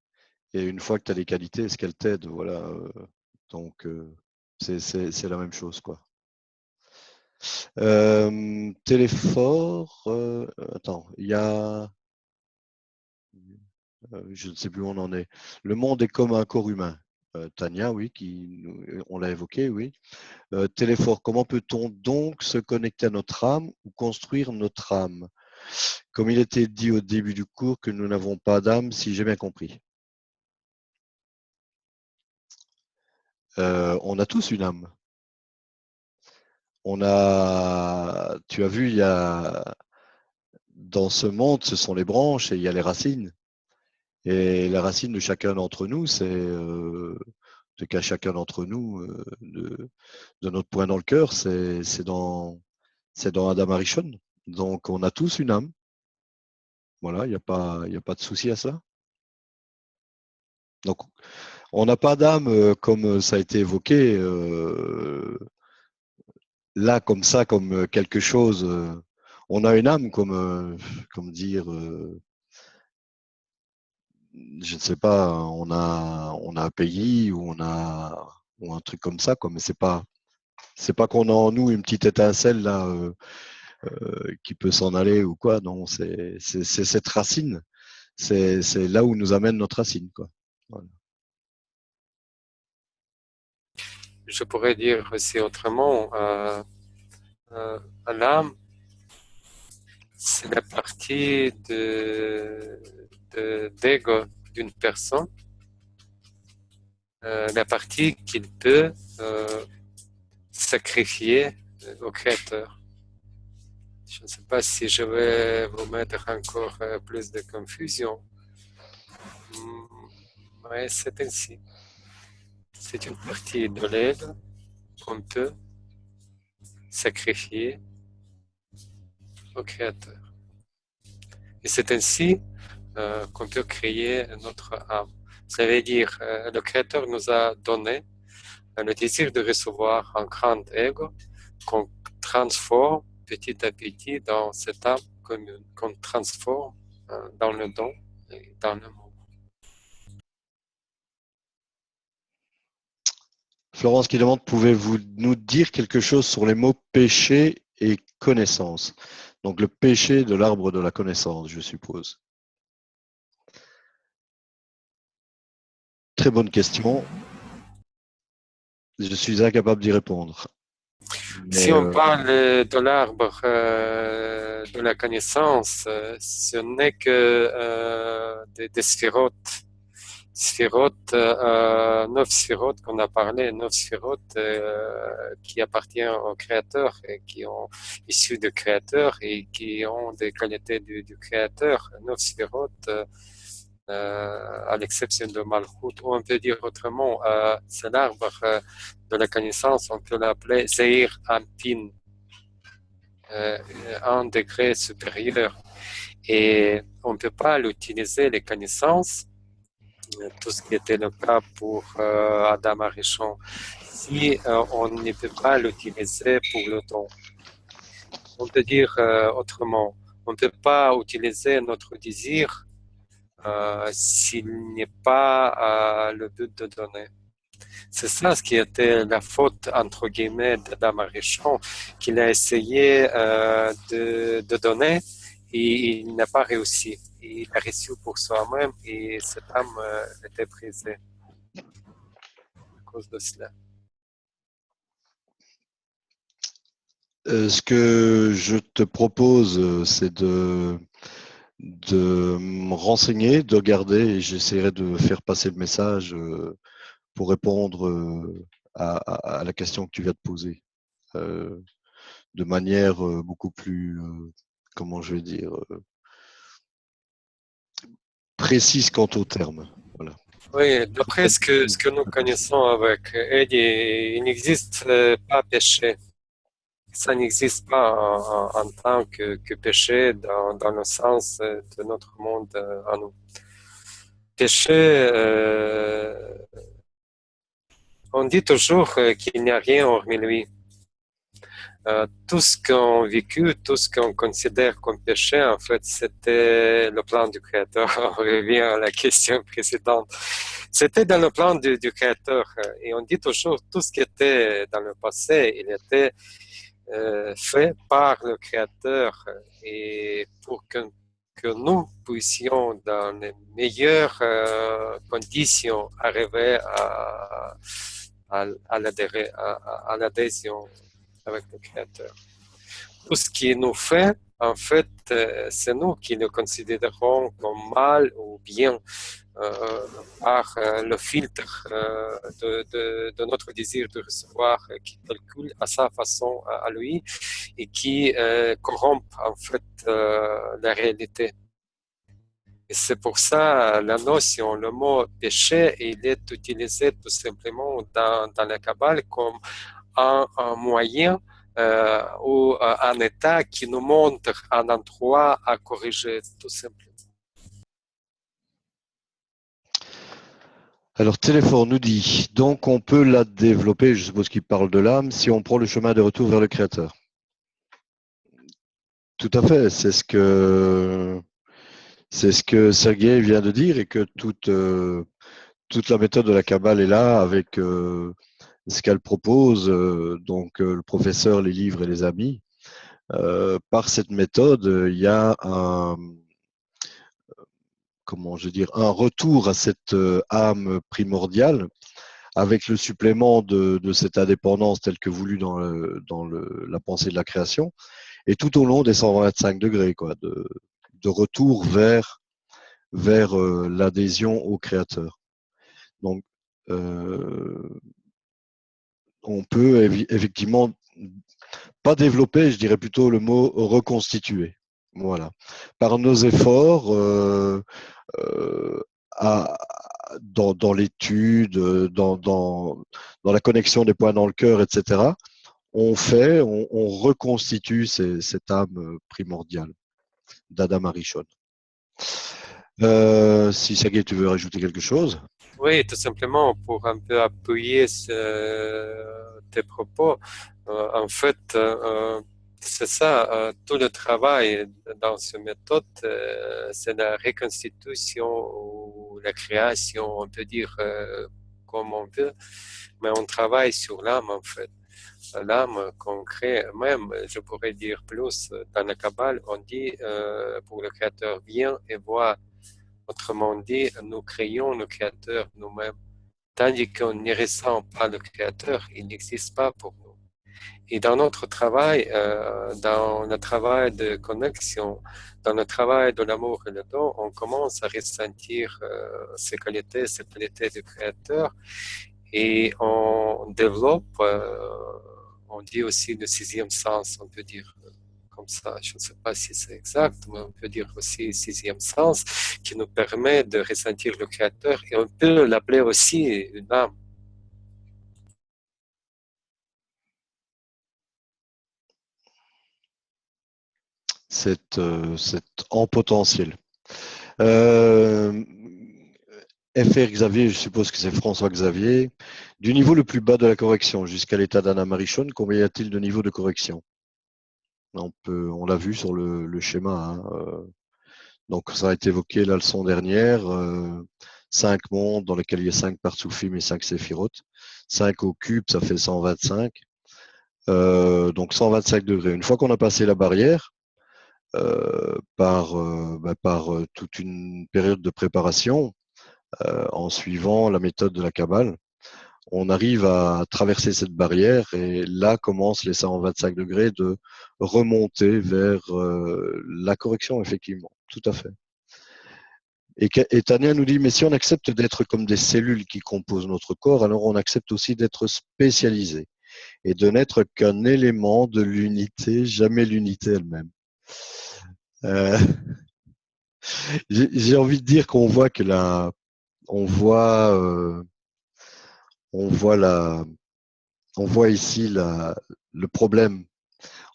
Et une fois que tu as les qualités, est-ce qu'elles t'aident? Voilà. Donc, c'est la même chose, quoi. Téléphore, attends, il y a, je ne sais plus où on en est. Le monde est comme un corps humain. Tania, oui, on l'a évoqué, oui. Téléphore, comment peut-on donc se connecter à notre âme ou construire notre âme? Comme il était dit au début du cours que nous n'avons pas d'âme, si j'ai bien compris. on a tous une âme. Tu as vu, dans ce monde, ce sont les branches et il y a les racines. Et la racine de chacun d'entre nous, c'est qu'à chacun d'entre nous, de notre point dans le cœur, c'est dans Adam Arishon. Donc, on a tous une âme. Voilà, il y a pas de souci à ça. Donc, on n'a pas d'âme comme ça a été évoqué là, comme ça, comme quelque chose. On a une âme comme dire, je ne sais pas, on a un pays ou ou un truc comme ça, quoi. Mais c'est pas qu'on a en nous une petite étincelle là qui peut s'en aller ou quoi. Non, c'est cette racine. C'est là où nous amène notre racine, quoi. Voilà. Je pourrais dire aussi autrement, l'âme, c'est la partie d'ego d'une personne, la partie qu'il peut sacrifier au Créateur. Je ne sais pas si je vais vous mettre encore plus de confusion, mais c'est ainsi. C'est une partie de l'ego qu'on peut sacrifier au Créateur. Et c'est ainsi qu'on peut créer notre âme. Ça veut dire, le Créateur nous a donné le désir de recevoir un grand ego qu'on transforme petit à petit dans cette âme commune, qu'on transforme dans le don et dans l'amour. Florence qui demande, pouvez-vous nous dire quelque chose sur les mots péché et connaissance? Donc le péché de l'arbre de la connaissance, je suppose. Très bonne question. Je suis incapable d'y répondre. Si on parle de l'arbre de la connaissance, ce n'est que des sphérotes. Sphérotes, 9 sphérotes qu'on a parlé, 9 sphérotes qui appartiennent au créateur et qui ont issus du créateur et qui ont des qualités du créateur. 9 sphérotes, à l'exception de Malchut, ou on peut dire autrement, c'est l'arbre de la connaissance, on peut l'appeler Zeir Anpin, un degré supérieur. Et on ne peut pas l'utiliser, les connaissances, tout ce qui était le cas pour Adam Arishon, si on ne peut pas l'utiliser pour le don. On peut dire autrement, on ne peut pas utiliser notre désir s'il n'est pas le but de donner. C'est ça ce qui était la faute, entre guillemets, d'Adam Arishon, qu'il a essayé de donner et il n'a pas réussi. Il a reçu pour soi-même et cette âme était brisée à cause de cela. Ce que je te propose, c'est de me renseigner, de regarder et j'essaierai de faire passer le message pour répondre à la question que tu viens de poser de manière beaucoup plus, comment je vais dire, précise quant au terme. Voilà. Oui, d'après ce que nous connaissons avec Eddie, il n'existe pas péché. Ça n'existe pas en tant que péché dans le sens de notre monde à nous. Péché, on dit toujours qu'il n'y a rien hormis lui. Tout ce qu'on a vécu, tout ce qu'on considère comme péché, en fait, c'était le plan du Créateur. On revient à la question précédente. C'était dans le plan du Créateur. Et on dit toujours, tout ce qui était dans le passé, il était fait par le Créateur. Et pour que nous puissions, dans les meilleures conditions, arriver à l'adhésion avec le Créateur. Tout ce qui nous fait, en fait, c'est nous qui le considérons comme mal ou bien. par le filtre de notre désir de recevoir qui calcule à sa façon à lui et qui corrompt en fait la réalité. Et c'est pour ça la notion, le mot péché, il est utilisé tout simplement dans la Kabbale comme un moyen ou un état qui nous montre un endroit à corriger, tout simplement. Alors, Téléphore nous dit, donc on peut la développer, je suppose qu'il parle de l'âme, si on prend le chemin de retour vers le Créateur. Tout à fait, c'est ce que Sergueï vient de dire et que toute la méthode de la Kabbale est là avec ce qu'elle propose, donc le professeur, les livres et les amis. Par cette méthode, il y a un retour à cette âme primordiale avec le supplément de cette indépendance telle que voulue dans la pensée de la création, et tout au long des 125 degrés, quoi, de retour vers l'adhésion au créateur. Donc, on peut effectivement pas développer, je dirais plutôt le mot reconstituer. Voilà. Par nos efforts, dans l'étude, dans la connexion des points dans le cœur, etc., on reconstitue cette âme primordiale d'Adam Arishon. Si Sergueï, tu veux rajouter quelque chose? Oui, tout simplement pour un peu appuyer tes propos. En fait, c'est ça, tout le travail dans cette méthode, c'est la reconstitution ou la création, on peut dire comme on veut, mais on travaille sur l'âme en fait. L'âme qu'on crée, même, je pourrais dire plus, dans la Kabbale, on dit pour le Créateur, viens et vois. Autrement dit, nous créons le Créateur nous-mêmes. Tandis qu'on ne ressent pas le Créateur, il n'existe pas pour nous. Et dans notre travail, dans le travail de connexion, dans le travail de l'amour et le don, on commence à ressentir ces qualités du Créateur et on développe, on dit aussi le sixième sens, on peut dire comme ça, je ne sais pas si c'est exact, mais on peut dire aussi sixième sens qui nous permet de ressentir le Créateur et on peut l'appeler aussi une âme. C'est en potentiel. FR Xavier, je suppose que c'est François Xavier. Du niveau le plus bas de la correction jusqu'à l'état d'Anna Marichon, combien y a-t-il de niveaux de correction? On l'a vu sur le schéma. Hein. Donc, ça a été évoqué la leçon dernière. 5 mondes dans lesquels il y a 5 partsoufim et 5 séphirotes. 5 au cube, ça fait 125. Donc, 125 degrés. Une fois qu'on a passé la barrière, par toute une période de préparation, en suivant la méthode de la Kabbale, on arrive à traverser cette barrière et là commencent les 125 degrés de remonter vers la correction, effectivement. Tout à fait. Et Tania nous dit, mais si on accepte d'être comme des cellules qui composent notre corps, alors on accepte aussi d'être spécialisé et de n'être qu'un élément de l'unité, jamais l'unité elle-même. J'ai envie de dire qu'on voit que on voit ici le problème.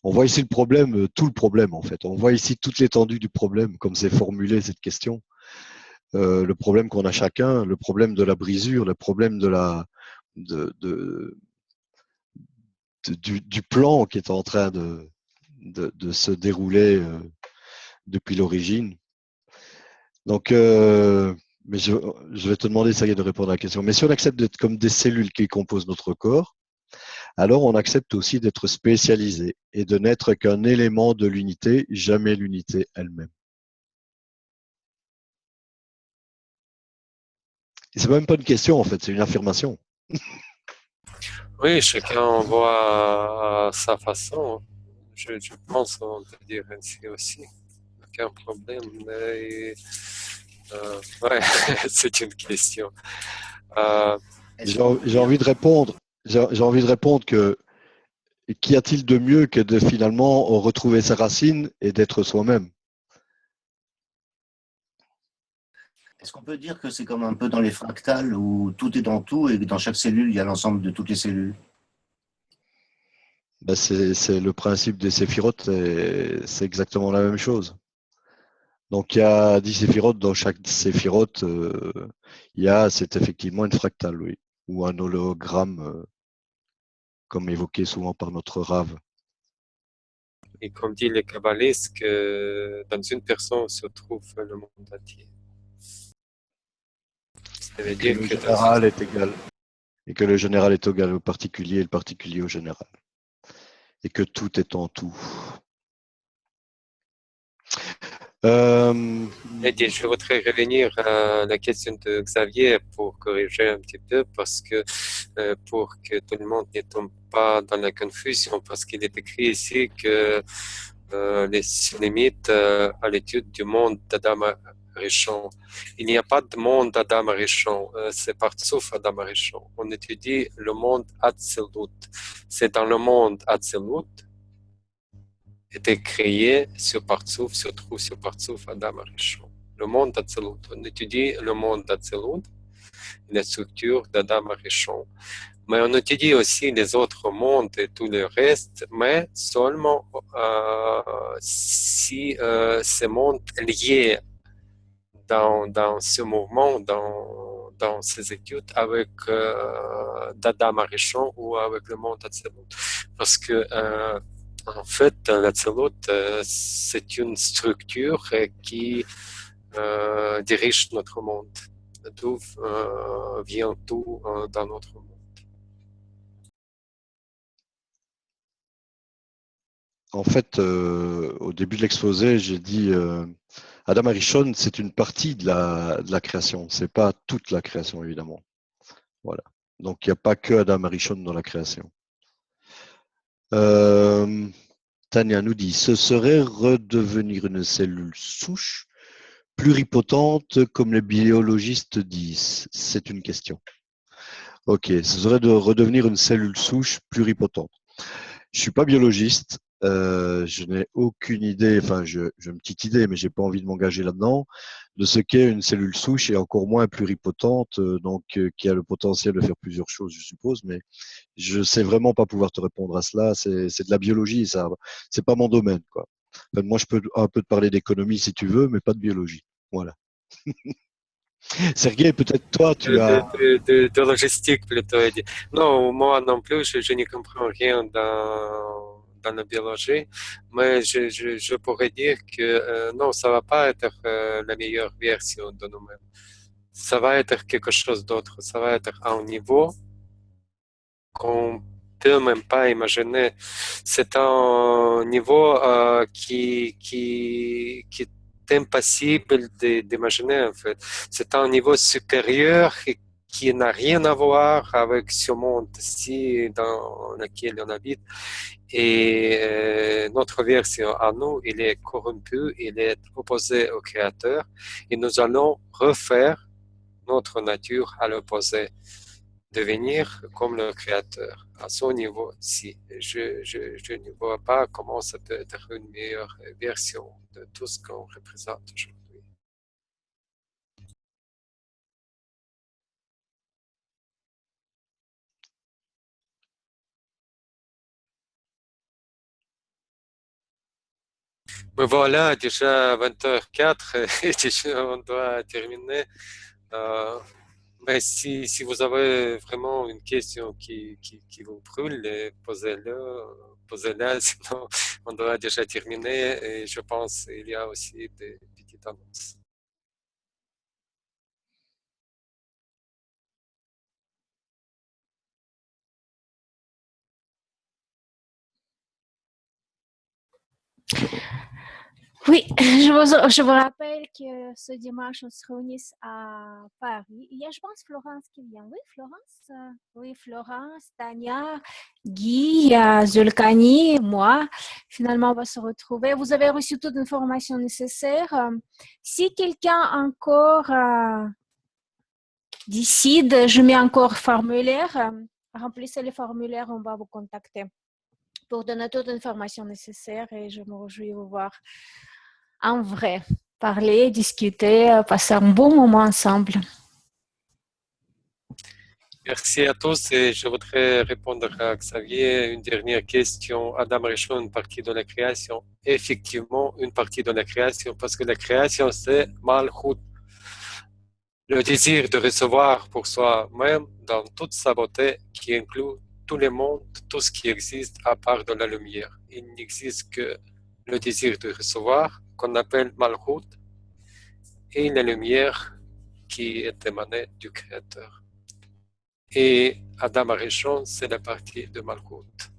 On voit ici le problème, tout le problème en fait. On voit ici toute l'étendue du problème, comme c'est formulé cette question. Le problème qu'on a chacun, le problème de la brisure, le problème du plan qui est en train de se dérouler depuis l'origine. Donc, mais je vais te demander, ça y est, de répondre à la question. Mais si on accepte d'être comme des cellules qui composent notre corps, alors on accepte aussi d'être spécialisé et de n'être qu'un élément de l'unité, jamais l'unité elle-même. Et c'est même pas une question en fait, c'est une affirmation. Oui, chacun voit à sa façon. Je pense, on peut dire ainsi aussi. Aucun problème. Mais Ouais, c'est une question. Euh, J'ai envie de répondre. J'ai envie de répondre que qu'y a-t-il de mieux que de finalement retrouver ses racines et d'être soi-même? Est-ce qu'on peut dire que c'est comme un peu dans les fractales où tout est dans tout et que dans chaque cellule, il y a l'ensemble de toutes les cellules? Ben, c'est le principe des séphirotes, c'est exactement la même chose. Donc il y a 10 séphirotes, dans chaque séphirote, c'est effectivement une fractale, oui, ou un hologramme, comme évoqué souvent par notre Rave. et comme dit les kabbalistes, que dans une personne se trouve le monde entier. Ça veut Et que dire le que dans une... général est égal. Et que le général est égal au particulier et le particulier au général. Et que tout est en tout. Euh, Et je voudrais revenir à la question de Xavier pour corriger un petit peu, parce que pour que tout le monde ne tombe pas dans la confusion, parce qu'il est écrit ici que les limites à l'étude du monde d'Adam Rishon. Il n'y a pas de monde d'Adam Rishon, c'est Partsouf Adam Rishon. On étudie le monde Atzilut. C'est dans le monde Atzilut était créé sur Partsouf, se trouve sur Partsouf Adam Rishon. Le monde Atzilut. On étudie le monde d'Atzilut, la structure d'Adam Rishon. Mais on étudie aussi les autres mondes et tout le reste, mais seulement si ces mondes liés dans ce mouvement, dans ces études avec d'Adam Arishon ou avec le monde Atzilut. Parce que en fait, l'Atzilut, c'est une structure qui dirige notre monde, d'où vient tout dans notre monde. En fait, au début de l'exposé, j'ai dit Adam Arishon, c'est une partie de la création. C'est pas toute la création, évidemment. Voilà. Donc, il n'y a pas que Adam Arishon dans la création. Tania nous dit, ce serait redevenir une cellule souche pluripotente comme les biologistes disent. C'est une question. Ok, ce serait de redevenir une cellule souche pluripotente. Je suis pas biologiste, je n'ai aucune idée, enfin j'ai une petite idée, mais j'ai pas envie de m'engager là-dedans, de ce qu'est une cellule souche et encore moins pluripotente, qui a le potentiel de faire plusieurs choses, je suppose, mais je sais vraiment pas pouvoir te répondre à cela. C'est de la biologie, ça, c'est pas mon domaine, quoi. Enfin, moi, je peux un peu te parler d'économie si tu veux, mais pas de biologie. Voilà. Sergueï, peut-être toi, tu as. De logistique plutôt. Non, moi non plus, je n'y comprends rien dans la biologie, mais je pourrais dire que non, ça va pas être la meilleure version de nous-mêmes. Ça va être quelque chose d'autre. Ça va être à un niveau qu'on peut même pas imaginer. C'est un niveau qui est impossible d'imaginer en fait. C'est un niveau supérieur et qui n'a rien à voir avec ce monde-ci dans lequel on habite. Et notre version à nous, il est corrompu, il est opposé au Créateur. Et nous allons refaire notre nature à l'opposé, devenir comme le créateur à son niveau. Si je ne vois pas comment ça peut être une meilleure version de tout ce qu'on représente aujourd'hui. Mais voilà, déjà 20h04, et déjà on doit terminer. Euh, mais si vous avez vraiment une question qui vous brûle, posez-la, sinon on doit déjà terminer. Et je pense qu'il y a aussi des petites annonces. Oui, je vous rappelle que ce dimanche, on se réunit à Paris. Il y a, je pense, Florence qui vient. Oui, Florence. Oui, Florence, Tania, Guy, il y a Zulkani, moi. Finalement, on va se retrouver. Vous avez reçu toute l'information nécessaire. Si quelqu'un encore décide, je mets encore formulaire. Remplissez le formulaire, on va vous contacter pour donner toute l'information nécessaire et je me réjouis de vous voir en vrai, parler, discuter, passer un bon moment ensemble. Merci à tous et je voudrais répondre à Xavier une dernière question. Adam Rishon, une partie de la création. Effectivement, une partie de la création parce que la création, c'est Malchut. Le désir de recevoir pour soi-même dans toute sa beauté qui inclut tout le monde, tout ce qui existe à part de la lumière. Il n'existe que le désir de recevoir qu'on appelle Malchut et la lumière qui est émanée du Créateur. Et Adam Arishon, c'est la partie de Malchut.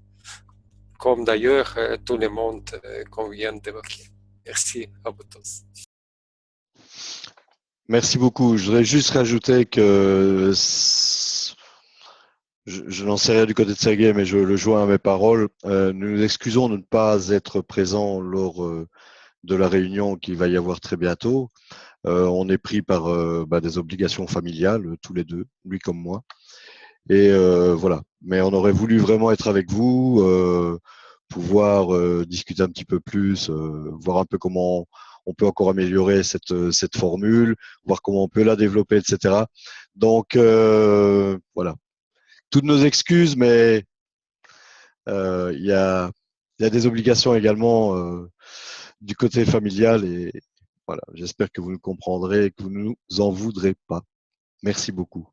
Comme d'ailleurs tout le monde qu'on vient d'évoquer. Merci à vous tous. Merci beaucoup. Je voudrais juste rajouter que je n'en sais rien du côté de Sergei, mais je le joins à mes paroles. Nous nous excusons de ne pas être présents lors de la réunion qu'il va y avoir très bientôt. On est pris par des obligations familiales, tous les deux, lui comme moi. Et voilà. Mais on aurait voulu vraiment être avec vous, pouvoir discuter un petit peu plus, voir un peu comment on peut encore améliorer cette formule, voir comment on peut la développer, etc. Donc voilà. Toutes nos excuses, mais il y a des obligations également du côté familial et voilà. J'espère que vous nous comprendrez et que vous ne nous en voudrez pas. Merci beaucoup.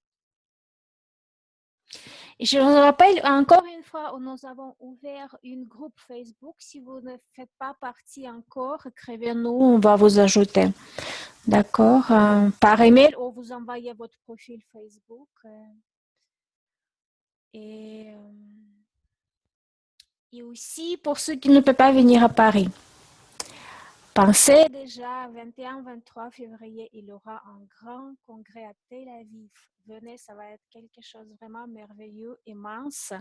Je vous rappelle encore une fois, nous avons ouvert une groupe Facebook. Si vous ne faites pas partie encore, écrivez-nous, on va vous ajouter. D'accord? Par email ou vous envoyez votre profil Facebook. Et aussi, pour ceux qui ne peuvent pas venir à Paris, pensez déjà, 21-23 février, il y aura un grand congrès à Tel Aviv. Venez, ça va être quelque chose de vraiment merveilleux, immense.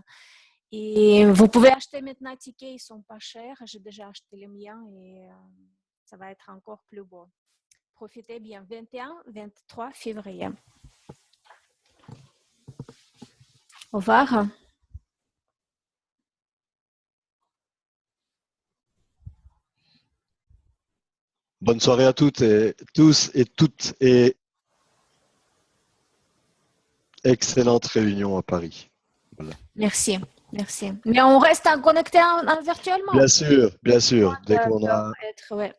Et vous pouvez acheter maintenant tickets, ils ne sont pas chers. J'ai déjà acheté les miens et ça va être encore plus beau. Profitez bien, 21-23 février. Au revoir. Bonne soirée à toutes et tous et toutes et excellente réunion à Paris. Voilà. Merci, merci. Mais on reste connecté virtuellement. Bien sûr, bien sûr. Dès qu'on a Ouais.